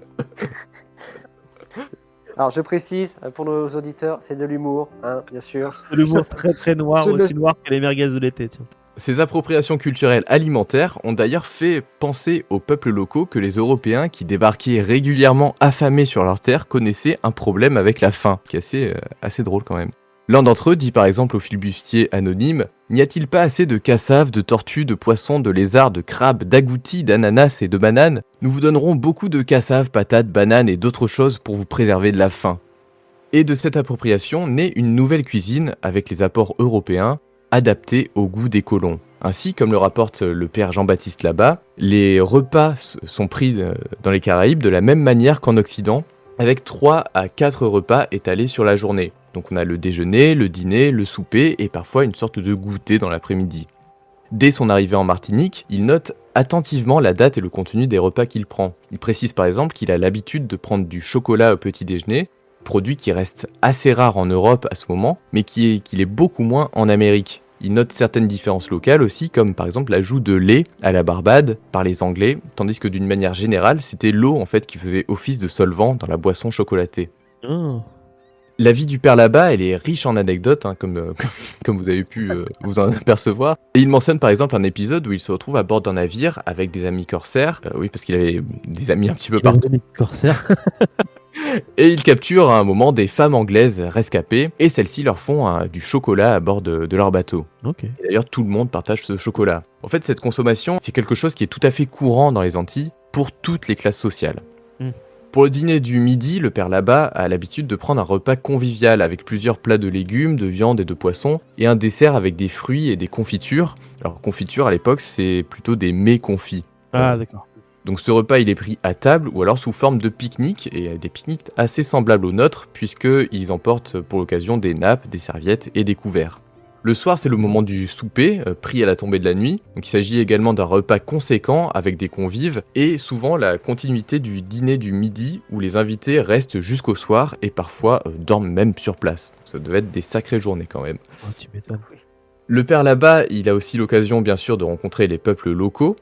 Alors je précise pour nos auditeurs, c'est de l'humour, hein, bien sûr. de l'humour très très noir, Je le- aussi noir que les merguez de l'été. Tiens. Ces appropriations culturelles alimentaires ont d'ailleurs fait penser aux peuples locaux que les Européens qui débarquaient régulièrement affamés sur leurs terres connaissaient un problème avec la faim, qui est assez drôle quand même. L'un d'entre eux dit par exemple au flibustier anonyme « N'y a-t-il pas assez de cassaves, de tortues, de poissons, de lézards, de crabes, d'agoutis, d'ananas et de bananes? Nous vous donnerons beaucoup de cassaves, patates, bananes et d'autres choses pour vous préserver de la faim. » Et de cette appropriation naît une nouvelle cuisine avec les apports européens, adaptés au goût des colons. Ainsi, comme le rapporte le père Jean-Baptiste Labat, les repas sont pris dans les Caraïbes de la même manière qu'en Occident, avec 3 à 4 repas étalés sur la journée. Donc on a le déjeuner, le dîner, le souper et parfois une sorte de goûter dans l'après-midi. Dès son arrivée en Martinique, il note attentivement la date et le contenu des repas qu'il prend. Il précise par exemple qu'il a l'habitude de prendre du chocolat au petit déjeuner, produit qui reste assez rare en Europe à ce moment, mais qu'il est beaucoup moins en Amérique. Il note certaines différences locales aussi, comme par exemple l'ajout de lait à la Barbade par les Anglais, tandis que d'une manière générale, c'était l'eau en fait qui faisait office de solvant dans la boisson chocolatée. Oh. La vie du père là-bas, elle est riche en anecdotes, hein, comme vous avez pu vous en apercevoir. Et il mentionne par exemple un épisode où il se retrouve à bord d'un navire avec des amis corsaires, oui parce qu'il avait des amis un petit peu partout. Corsaire. Et ils capturent à un moment des femmes anglaises rescapées, et celles-ci leur font du chocolat à bord de leur bateau. Ok. Et d'ailleurs, tout le monde partage ce chocolat. En fait, cette consommation, c'est quelque chose qui est tout à fait courant dans les Antilles, pour toutes les classes sociales. Mm. Pour le dîner du midi, le père là-bas a l'habitude de prendre un repas convivial avec plusieurs plats de légumes, de viande et de poissons, et un dessert avec des fruits et des confitures. Alors, confiture, à l'époque, c'est plutôt des mets confits. Ah, d'accord. Donc ce repas il est pris à table ou alors sous forme de pique-nique, et des pique-niques assez semblables aux nôtres puisqu'ils emportent pour l'occasion des nappes, des serviettes et des couverts. Le soir c'est le moment du souper, pris à la tombée de la nuit, donc il s'agit également d'un repas conséquent avec des convives et souvent la continuité du dîner du midi où les invités restent jusqu'au soir et parfois dorment même sur place. Ça devait être des sacrées journées quand même. Oh, tu m'étonnes. Le père là-bas, il a aussi l'occasion bien sûr de rencontrer les peuples locaux.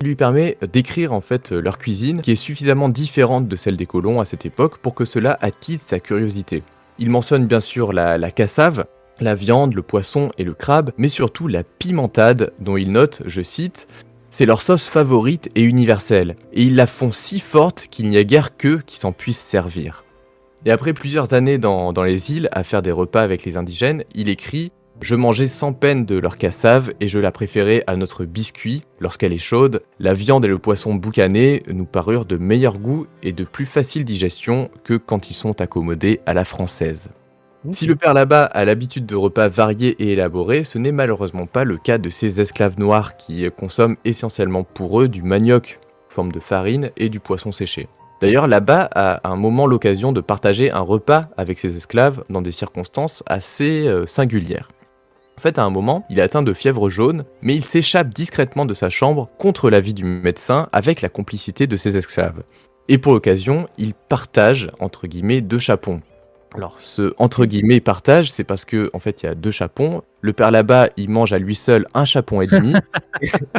Il lui permet d'écrire en fait leur cuisine qui est suffisamment différente de celle des colons à cette époque pour que cela attise sa curiosité. Il mentionne bien sûr la cassave, la viande, le poisson et le crabe, mais surtout la pimentade dont il note, je cite, « C'est leur sauce favorite et universelle, et ils la font si forte qu'il n'y a guère qu'eux qui s'en puissent servir. » Et après plusieurs années dans les îles à faire des repas avec les indigènes, il écrit « Je mangeais sans peine de leur cassave et je la préférais à notre biscuit lorsqu'elle est chaude. La viande et le poisson boucané nous parurent de meilleur goût et de plus facile digestion que quand ils sont accommodés à la française. » Si le père là-bas a l'habitude de repas variés et élaborés, ce n'est malheureusement pas le cas de ces esclaves noirs qui consomment essentiellement pour eux du manioc, forme de farine, et du poisson séché. D'ailleurs, là-bas a un moment l'occasion de partager un repas avec ses esclaves dans des circonstances assez singulières. En fait, à un moment, il est atteint de fièvre jaune, mais il s'échappe discrètement de sa chambre contre l'avis du médecin avec la complicité de ses esclaves. Et pour l'occasion, il partage, entre guillemets, 2 chapons. Alors, ce entre guillemets partage, c'est parce que en fait, il y a 2 chapons. Le père là-bas, il mange à lui seul 1 chapon et demi,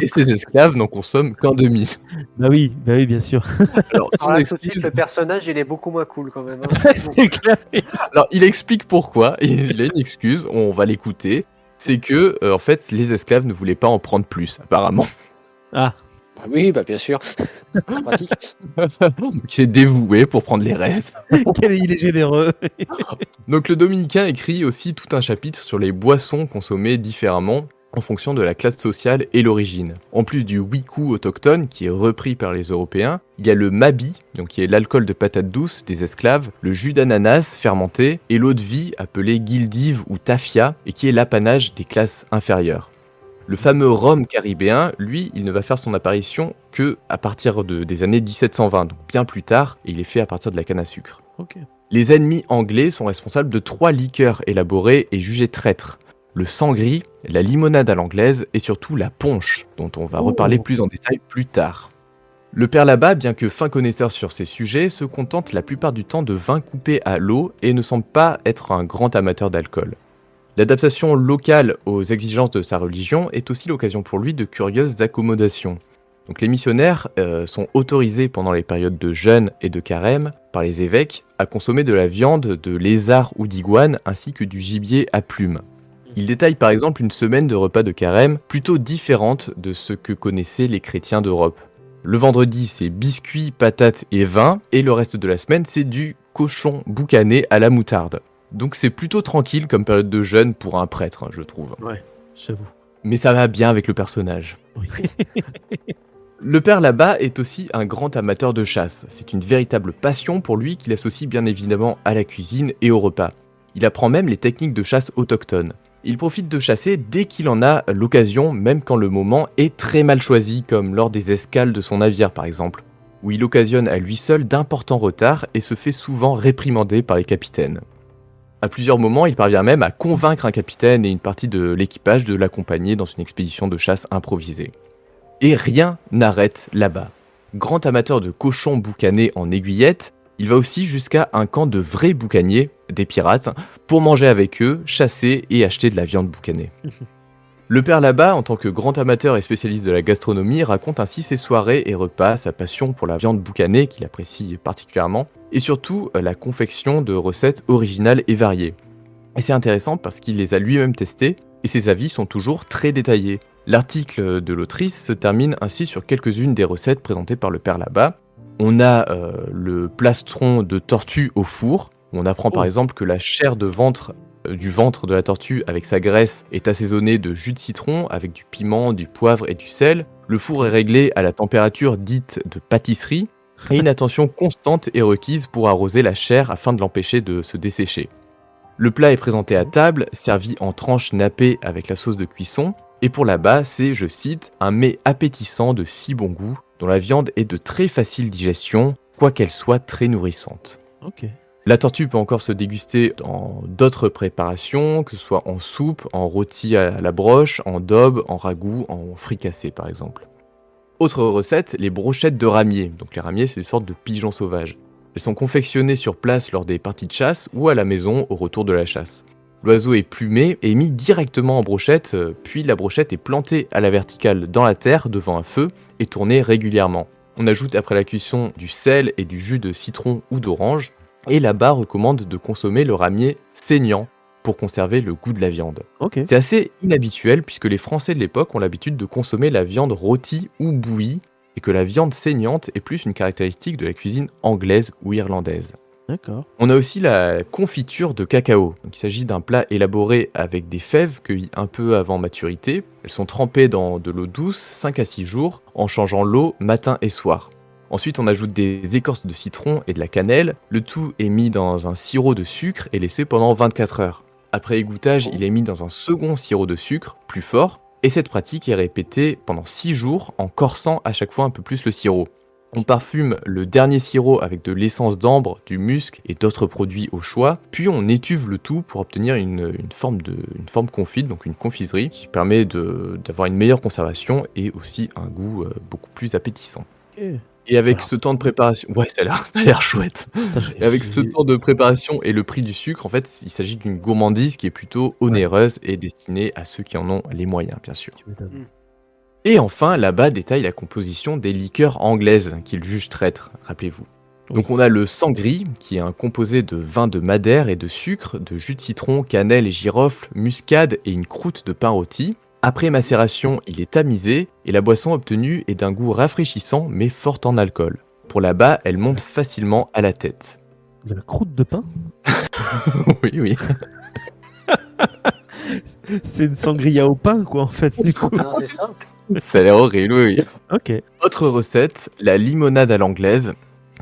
et ses esclaves n'en consomment qu'un demi. Bah oui, bien sûr. Alors, son Alors là, tout de suite, excuse- le personnage, il est beaucoup moins cool quand même. Hein. C'est clair. Alors, il explique pourquoi, et il a une excuse, on va l'écouter. C'est que, en fait, les esclaves ne voulaient pas en prendre plus, apparemment. Ah, Bah oui, bah bien sûr, c'est pratique. qui s'est dévoué pour prendre les restes. Il est généreux. Donc le dominicain écrit aussi tout un chapitre sur les boissons consommées différemment en fonction de la classe sociale et l'origine. En plus du wiku autochtone, qui est repris par les Européens, il y a le mabi, donc qui est l'alcool de patate douce des esclaves, le jus d'ananas fermenté et l'eau de vie appelée guildive ou tafia, et qui est l'apanage des classes inférieures. Le fameux rhum caribéen, lui, il ne va faire son apparition que à partir des années 1720, donc bien plus tard, et il est fait à partir de la canne à sucre. Ok. Les ennemis anglais sont responsables de 3 liqueurs élaborées et jugées traîtres. Le sangri, la limonade à l'anglaise et surtout la punch, dont on va reparler plus en détail plus tard. Le père là-bas, bien que fin connaisseur sur ces sujets, se contente la plupart du temps de vin coupé à l'eau et ne semble pas être un grand amateur d'alcool. L'adaptation locale aux exigences de sa religion est aussi l'occasion pour lui de curieuses accommodations. Donc les missionnaires sont autorisés pendant les périodes de jeûne et de carême par les évêques à consommer de la viande de lézard ou d'iguane ainsi que du gibier à plumes. Il détaille par exemple une semaine de repas de carême plutôt différente de ce que connaissaient les chrétiens d'Europe. Le vendredi, c'est biscuits, patates et vin, et le reste de la semaine, c'est du cochon boucané à la moutarde. Donc c'est plutôt tranquille comme période de jeûne pour un prêtre, je trouve. Ouais, j'avoue. Mais ça va bien avec le personnage. Oui. Le père là-bas est aussi un grand amateur de chasse. C'est une véritable passion pour lui qu'il associe bien évidemment à la cuisine et au repas. Il apprend même les techniques de chasse autochtones. Il profite de chasser dès qu'il en a l'occasion, même quand le moment est très mal choisi, comme lors des escales de son navire par exemple, où il occasionne à lui seul d'importants retards et se fait souvent réprimander par les capitaines. À plusieurs moments, il parvient même à convaincre un capitaine et une partie de l'équipage de l'accompagner dans une expédition de chasse improvisée. Et rien n'arrête là-bas. Grand amateur de cochons boucanés en aiguillettes, il va aussi jusqu'à un camp de vrais boucaniers, des pirates, pour manger avec eux, chasser et acheter de la viande boucanée. Le père là-bas, en tant que grand amateur et spécialiste de la gastronomie, raconte ainsi ses soirées et repas, sa passion pour la viande boucanée qu'il apprécie particulièrement, et surtout la confection de recettes originales et variées. Et c'est intéressant parce qu'il les a lui-même testées, et ses avis sont toujours très détaillés. L'article de l'autrice se termine ainsi sur quelques-unes des recettes présentées par le père là-bas. On a le plastron de tortue au four, où on apprend par exemple que la chair du ventre de la tortue avec sa graisse est assaisonnée de jus de citron avec du piment, du poivre et du sel. Le four est réglé à la température dite de pâtisserie, et une attention constante est requise pour arroser la chair afin de l'empêcher de se dessécher. Le plat est présenté à table, servi en tranches nappées avec la sauce de cuisson, et pour là-bas, c'est, je cite, un mets appétissant de si bon goût, dont la viande est de très facile digestion, quoiqu'elle soit très nourrissante. Ok. La tortue peut encore se déguster dans d'autres préparations, que ce soit en soupe, en rôti à la broche, en daube, en ragoût, en fricassé par exemple. Autre recette, les brochettes de ramier. Donc les ramiers, c'est des sortes de pigeons sauvages. Elles sont confectionnées sur place lors des parties de chasse ou à la maison au retour de la chasse. L'oiseau est plumé et mis directement en brochette, puis la brochette est plantée à la verticale dans la terre devant un feu et tournée régulièrement. On ajoute après la cuisson du sel et du jus de citron ou d'orange, et là-bas recommande de consommer le ramier saignant pour conserver le goût de la viande. Ok. C'est assez inhabituel puisque les Français de l'époque ont l'habitude de consommer la viande rôtie ou bouillie, et que la viande saignante est plus une caractéristique de la cuisine anglaise ou irlandaise. D'accord. On a aussi la confiture de cacao. Donc, il s'agit d'un plat élaboré avec des fèves cueillies un peu avant maturité. Elles sont trempées dans de l'eau douce 5 à 6 jours, en changeant l'eau matin et soir. Ensuite, on ajoute des écorces de citron et de la cannelle. Le tout est mis dans un sirop de sucre et laissé pendant 24 heures. Après égouttage, il est mis dans un second sirop de sucre, plus fort, et cette pratique est répétée pendant 6 jours en corsant à chaque fois un peu plus le sirop. On parfume le dernier sirop avec de l'essence d'ambre, du musc et d'autres produits au choix, puis on étuve le tout pour obtenir une forme confite, donc une confiserie, qui permet d'avoir une meilleure conservation et aussi un goût beaucoup plus appétissant. Ok. Et avec Alors. ce temps de préparation, ouais, ça a l'air chouette. Et avec ce temps de préparation et le prix du sucre, en fait, il s'agit d'une gourmandise qui est plutôt onéreuse et destinée à ceux qui en ont les moyens, bien sûr. Tu m'étonnes. Et enfin, là-bas détaille la composition des liqueurs anglaises qu'il juge traîtres, rappelez-vous. Donc on a le sangri, qui est un composé de vin de Madère et de sucre, de jus de citron, cannelle et girofle, muscade et une croûte de pain rôti. Après macération, il est tamisé et la boisson obtenue est d'un goût rafraîchissant mais forte en alcool. Pour là-bas, elle monte facilement à la tête. De la croûte de pain? Oui, oui. C'est une sangria au pain, quoi, en fait, du coup. Non, c'est ça. Ça a l'air horrible, oui, oui. Ok. Autre recette, la limonade à l'anglaise,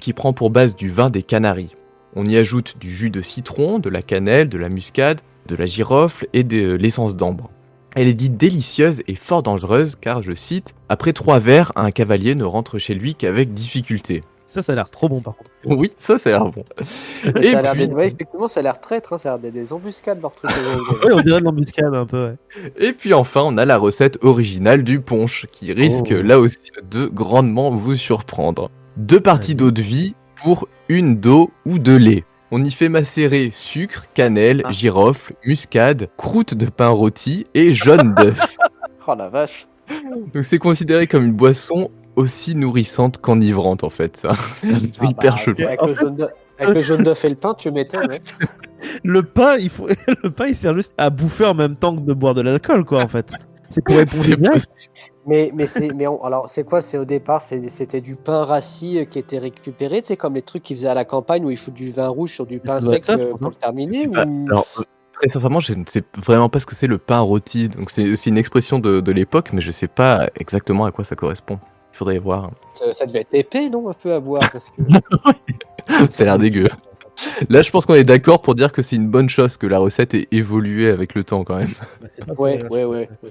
qui prend pour base du vin des Canaries. On y ajoute du jus de citron, de la cannelle, de la muscade, de la girofle et de l'essence d'ambre. Elle est dite délicieuse et fort dangereuse car, je cite, « Après 3 verres, un cavalier ne rentre chez lui qu'avec difficulté. Ça a l'air trop bon, par contre. » Oui, ça a l'air bon. Mais Et ça a l'air puis- d'être. Ouais, effectivement, ça a l'air traître, hein, ça a l'air d'être des embuscades, leur truc. Ouais, on dirait de l'embuscade, un peu, ouais. Et puis enfin, on a la recette originale du punch, qui risque Oh. là aussi de grandement vous surprendre. 2 parties Vas-y. d'eau de vie pour 1 d'eau ou de lait. On y fait macérer sucre, cannelle, Ah. girofle, muscade, croûte de pain rôti et jaune d'œuf. Oh la vache. Donc c'est considéré comme une boisson aussi nourrissante qu'enivrante en fait. Ça. C'est Ah hyper bah, chelou. avec le jaune d'œuf et le pain, tu m'étonnes. Ouais. Le pain, le pain, il sert juste à bouffer en même temps que de boire de l'alcool, quoi, en fait. C'est pour éponger C'est bien. possible. Alors c'est quoi? C'est au départ, c'était du pain rassis qui était récupéré, tu sais, comme les trucs qu'ils faisaient à la campagne où il faut du vin rouge sur du pain doit être sec ça, je pense, pour le terminer. C'est pas- Ou... Alors, très sincèrement, je ne sais vraiment pas ce que c'est le pain rôti. Donc c'est une expression de l'époque, mais je sais pas exactement à quoi ça correspond. Il faudrait voir. Ça devait être épais, non, un peu à voir parce que. Ça a l'air dégueu. Là, je pense qu'on est d'accord pour dire que c'est une bonne chose que la recette ait évolué avec le temps quand même. Bah, c'est pas pour Ouais, rien, ouais, je ouais. pense.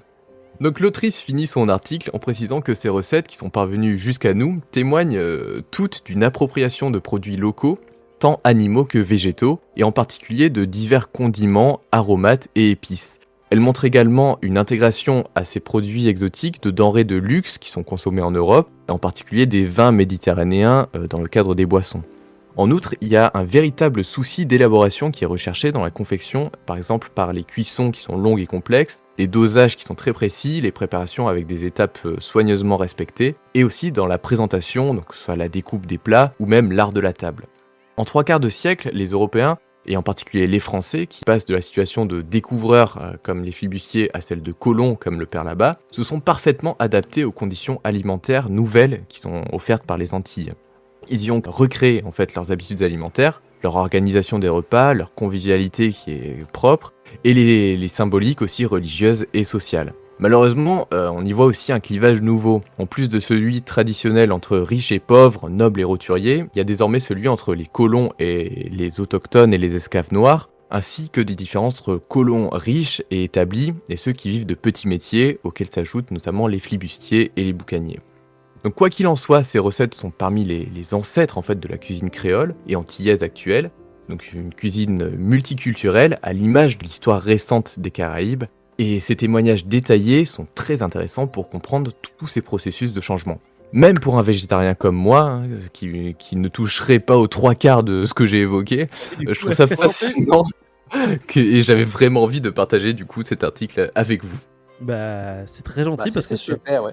Donc l'autrice finit son article en précisant que ces recettes qui sont parvenues jusqu'à nous témoignent toutes d'une appropriation de produits locaux, tant animaux que végétaux, et en particulier de divers condiments, aromates et épices. Elle montre également une intégration à ces produits exotiques de denrées de luxe qui sont consommées en Europe, et en particulier des vins méditerranéens dans le cadre des boissons. En outre, il y a un véritable souci d'élaboration qui est recherché dans la confection, par exemple par les cuissons qui sont longues et complexes, les dosages qui sont très précis, les préparations avec des étapes soigneusement respectées, et aussi dans la présentation, donc que ce soit la découpe des plats ou même l'art de la table. En 3/4 de siècle, les Européens, et en particulier les Français, qui passent de la situation de découvreurs comme les flibustiers à celle de colons comme le père là-bas, se sont parfaitement adaptés aux conditions alimentaires nouvelles qui sont offertes par les Antilles. Ils y ont recréé en fait leurs habitudes alimentaires, leur organisation des repas, leur convivialité qui est propre, et les symboliques aussi religieuses et sociales. Malheureusement, on y voit aussi un clivage nouveau. En plus de celui traditionnel entre riches et pauvres, nobles et roturiers, il y a désormais celui entre les colons et les autochtones et les esclaves noirs, ainsi que des différences entre colons riches et établis et ceux qui vivent de petits métiers, auxquels s'ajoutent notamment les flibustiers et les boucaniers. Donc quoi qu'il en soit, ces recettes sont parmi les ancêtres en fait de la cuisine créole et antillaise actuelle, donc une cuisine multiculturelle à l'image de l'histoire récente des Caraïbes, et ces témoignages détaillés sont très intéressants pour comprendre tous ces processus de changement. Même pour un végétarien comme moi, hein, qui ne toucherait pas aux 3/4 de ce que j'ai évoqué, je trouve ça fascinant et j'avais vraiment envie de partager du coup cet article avec vous. Bah, c'est très gentil parce que c'était super, ouais.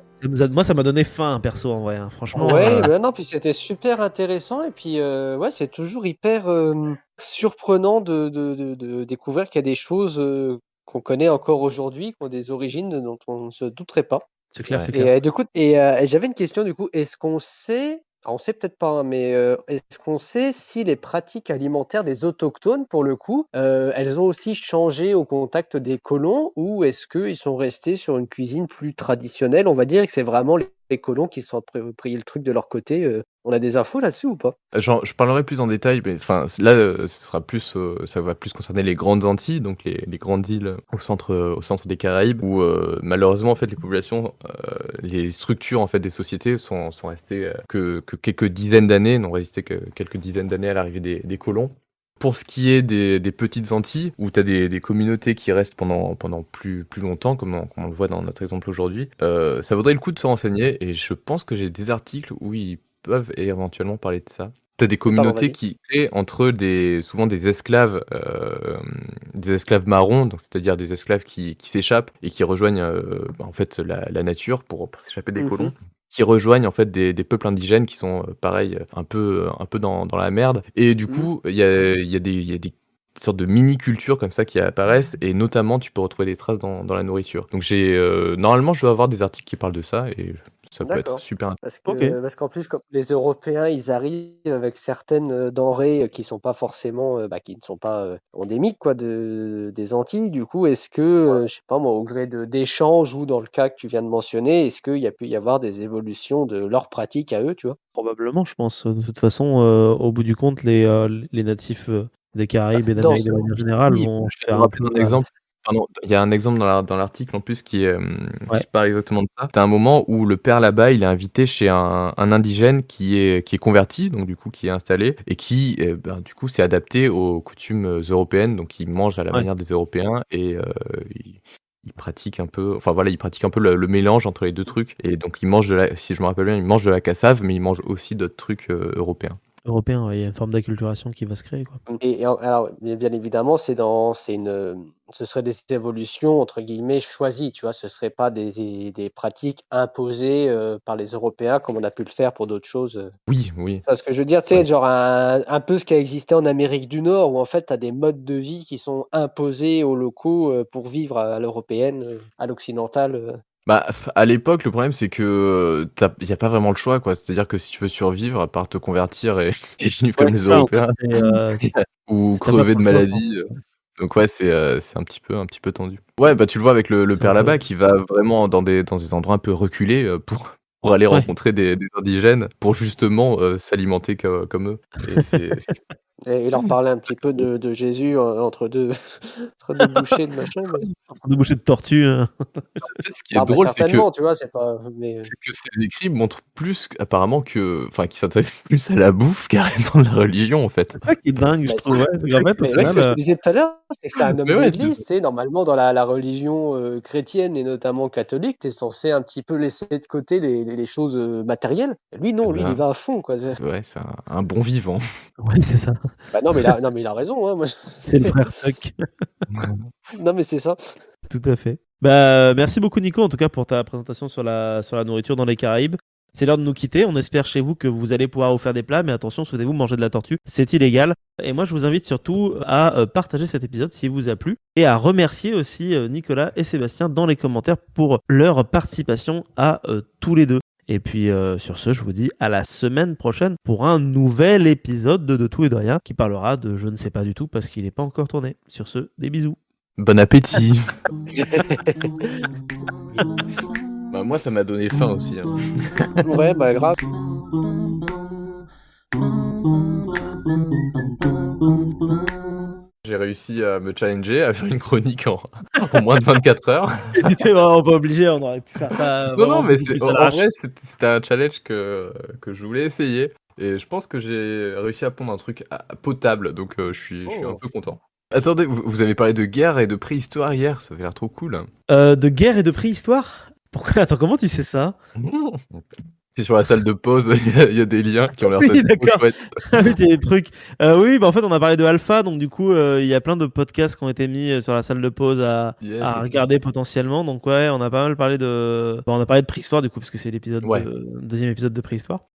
moi, ça m'a donné faim, perso, en vrai, hein. Franchement. Ouais, bah non, puis c'était super intéressant et puis ouais, c'est toujours hyper surprenant de découvrir qu'il y a des choses qu'on connaît encore aujourd'hui, qui ont des origines dont on ne se douterait pas. C'est clair, Ouais. c'est Et clair. du coup, j'avais une question du coup, est-ce qu'on sait, alors, on sait peut-être pas, hein, mais est-ce qu'on sait si les pratiques alimentaires des autochtones, pour le coup, elles ont aussi changé au contact des colons ou est-ce qu'ils sont restés sur une cuisine plus traditionnelle? On va dire que c'est vraiment les colons qui se sont appropriés le truc de leur côté. On a des infos là-dessus ou pas? Je parlerai plus en détail, mais enfin là, ce sera plus, ça va plus concerner les grandes Antilles, donc les grandes îles au centre des Caraïbes, où malheureusement en fait les populations, les structures en fait des sociétés sont restées que quelques dizaines d'années, n'ont résisté que quelques dizaines d'années à l'arrivée des colons. Pour ce qui est des petites Antilles, où tu as des communautés qui restent pendant plus longtemps, comme on le voit dans notre exemple aujourd'hui, ça vaudrait le coup de se renseigner, et je pense que j'ai des articles où ils peuvent éventuellement parler de ça. Tu as des Pardon, communautés vas-y. qui créent entre souvent des esclaves marrons, donc c'est-à-dire des esclaves qui s'échappent et qui rejoignent en fait la nature pour s'échapper des colons, qui rejoignent en fait des peuples indigènes qui sont pareil un peu dans la merde. Et du Mhm. coup, il y a des sortes de mini-cultures comme ça qui apparaissent et notamment tu peux retrouver des traces dans la nourriture. Donc normalement je dois avoir des articles qui parlent de ça et ça peut être D'accord. super int OK. Parce qu'en plus, comme les Européens, ils arrivent avec certaines denrées qui sont pas forcément, qui ne sont pas endémiques quoi, des Antilles. Du coup, est-ce que, je sais pas moi, au gré d'échanges ou dans le cas que tu viens de mentionner, est-ce qu'il y a pu y avoir des évolutions de leurs pratiques à eux, tu vois? Probablement, je pense, de toute façon, au bout du compte, les natifs, des Caraïbes et Dans d'Amérique ce de manière générale Oui, vont je viens de faire me un rappeler peu, d'un exemple. Pardon, il y a un exemple dans l'article en plus ouais, qui parle exactement de ça. Tu as un moment où le père là-bas, il est invité chez un indigène qui est converti, donc du coup qui est installé et qui, du coup s'est adapté aux coutumes, européennes. Donc il mange à la ouais, manière des Européens et il il pratique un peu enfin voilà, il pratique un peu le mélange entre les 2 trucs et donc il mange de la si je me rappelle bien, il mange de la cassave, mais il mange aussi d'autres trucs, européens. européen, ouais, il y a une forme d'acculturation qui va se créer, quoi. Alors, bien évidemment, ce serait des évolutions entre guillemets «choisies», tu vois? Ce serait pas des pratiques imposées, par les Européens comme on a pu le faire pour d'autres choses, Oui, oui, Tu vois ce que je veux dire? Tu sais, ouais. genre un peu ce qui a existé en Amérique du Nord où en fait tu as des modes de vie qui sont imposés aux locaux, pour vivre à l'européenne, à l'occidentale, Bah, à l'époque, le problème, c'est que, il y a pas vraiment le choix, quoi. C'est-à-dire que si tu veux survivre, à part te convertir et et vivre Ouais, comme les c'est ça, en fait, Européens ou tu pas crever trop de le choix, quoi. maladie, donc ouais, c'est un petit peu tendu. Ouais, bah, tu le vois avec le C'est un père peu là-bas qui va vraiment dans des endroits un peu reculés, pour aller ouais, rencontrer des indigènes pour justement, s'alimenter comme eux et c'est et leur parler un petit peu de Jésus, entre 2 entre 2 bouchées de machin, mais en train de boucher de tortue, en fait, ce qui est non, bah, drôle, c'est que certainement, tu vois? C'est pas mais C'est que ces écrits montrent plus apparemment qu'ils s'intéressent plus à la bouffe carrément de la religion, en fait. c'est ça qui est dingue, je Bah, trouve, ouais, c'est qu'en fait, au mais ouais, ce final, que je te disais tout à l'heure, c'est que c'est un homme Mais ouais, c'est d'église, tu sais? Normalement, dans la religion, chrétienne et notamment catholique, tu es censé un petit peu laisser de côté les choses, matérielles. Et lui, non, c'est lui, il y ça. va à fond, quoi. C'est Ouais, c'est un bon vivant. ouais, c'est ça, bah, non, mais il a raison, hein, moi je c'est le frère Tuck. non, mais c'est ça. Tout à fait. Bah, merci beaucoup Nico en tout cas pour ta présentation sur la nourriture dans les Caraïbes. C'est l'heure de nous quitter. On espère chez vous que vous allez pouvoir vous faire des plats, mais attention, souhaitez-vous manger de la tortue, c'est illégal. Et moi, je vous invite surtout à partager cet épisode s'il vous a plu et à remercier aussi Nicolas et Sébastien dans les commentaires pour leur participation à tous les deux. Et puis sur ce, je vous dis à la semaine prochaine pour un nouvel épisode de Tout et de Rien qui parlera de je ne sais pas du tout parce qu'il n'est pas encore tourné. Sur ce, des bisous. Bon appétit! Bah, moi, ça m'a donné faim aussi, hein. Ouais, bah, grave. J'ai réussi à me challenger, à faire une chronique en moins de 24 heures. T'étais vraiment pas obligé, on aurait pu faire ça Non, non, vraiment mais beaucoup plus à en l'arrache. vrai, c'était un challenge que je voulais essayer et je pense que j'ai réussi à pondre un truc potable, donc je suis un Oh. peu content. Attendez, vous avez parlé de guerre et de préhistoire hier, ça avait l'air trop cool, hein. De guerre et de préhistoire? Pourquoi? Attends, comment tu sais ça? C'est sur la salle de pause, il y a des liens qui ont l'air Oui, peut-être trop d'accord. chouettes. Ah oui, il y a des trucs. Oui, bah en fait, on a parlé de Alpha, donc du coup, il y a plein de podcasts qui ont été mis sur la salle de pause Yes, à OK. regarder potentiellement. Donc ouais, on a pas mal parlé de, bah, on a parlé de préhistoire du coup, parce que c'est Ouais. deuxième épisode de préhistoire.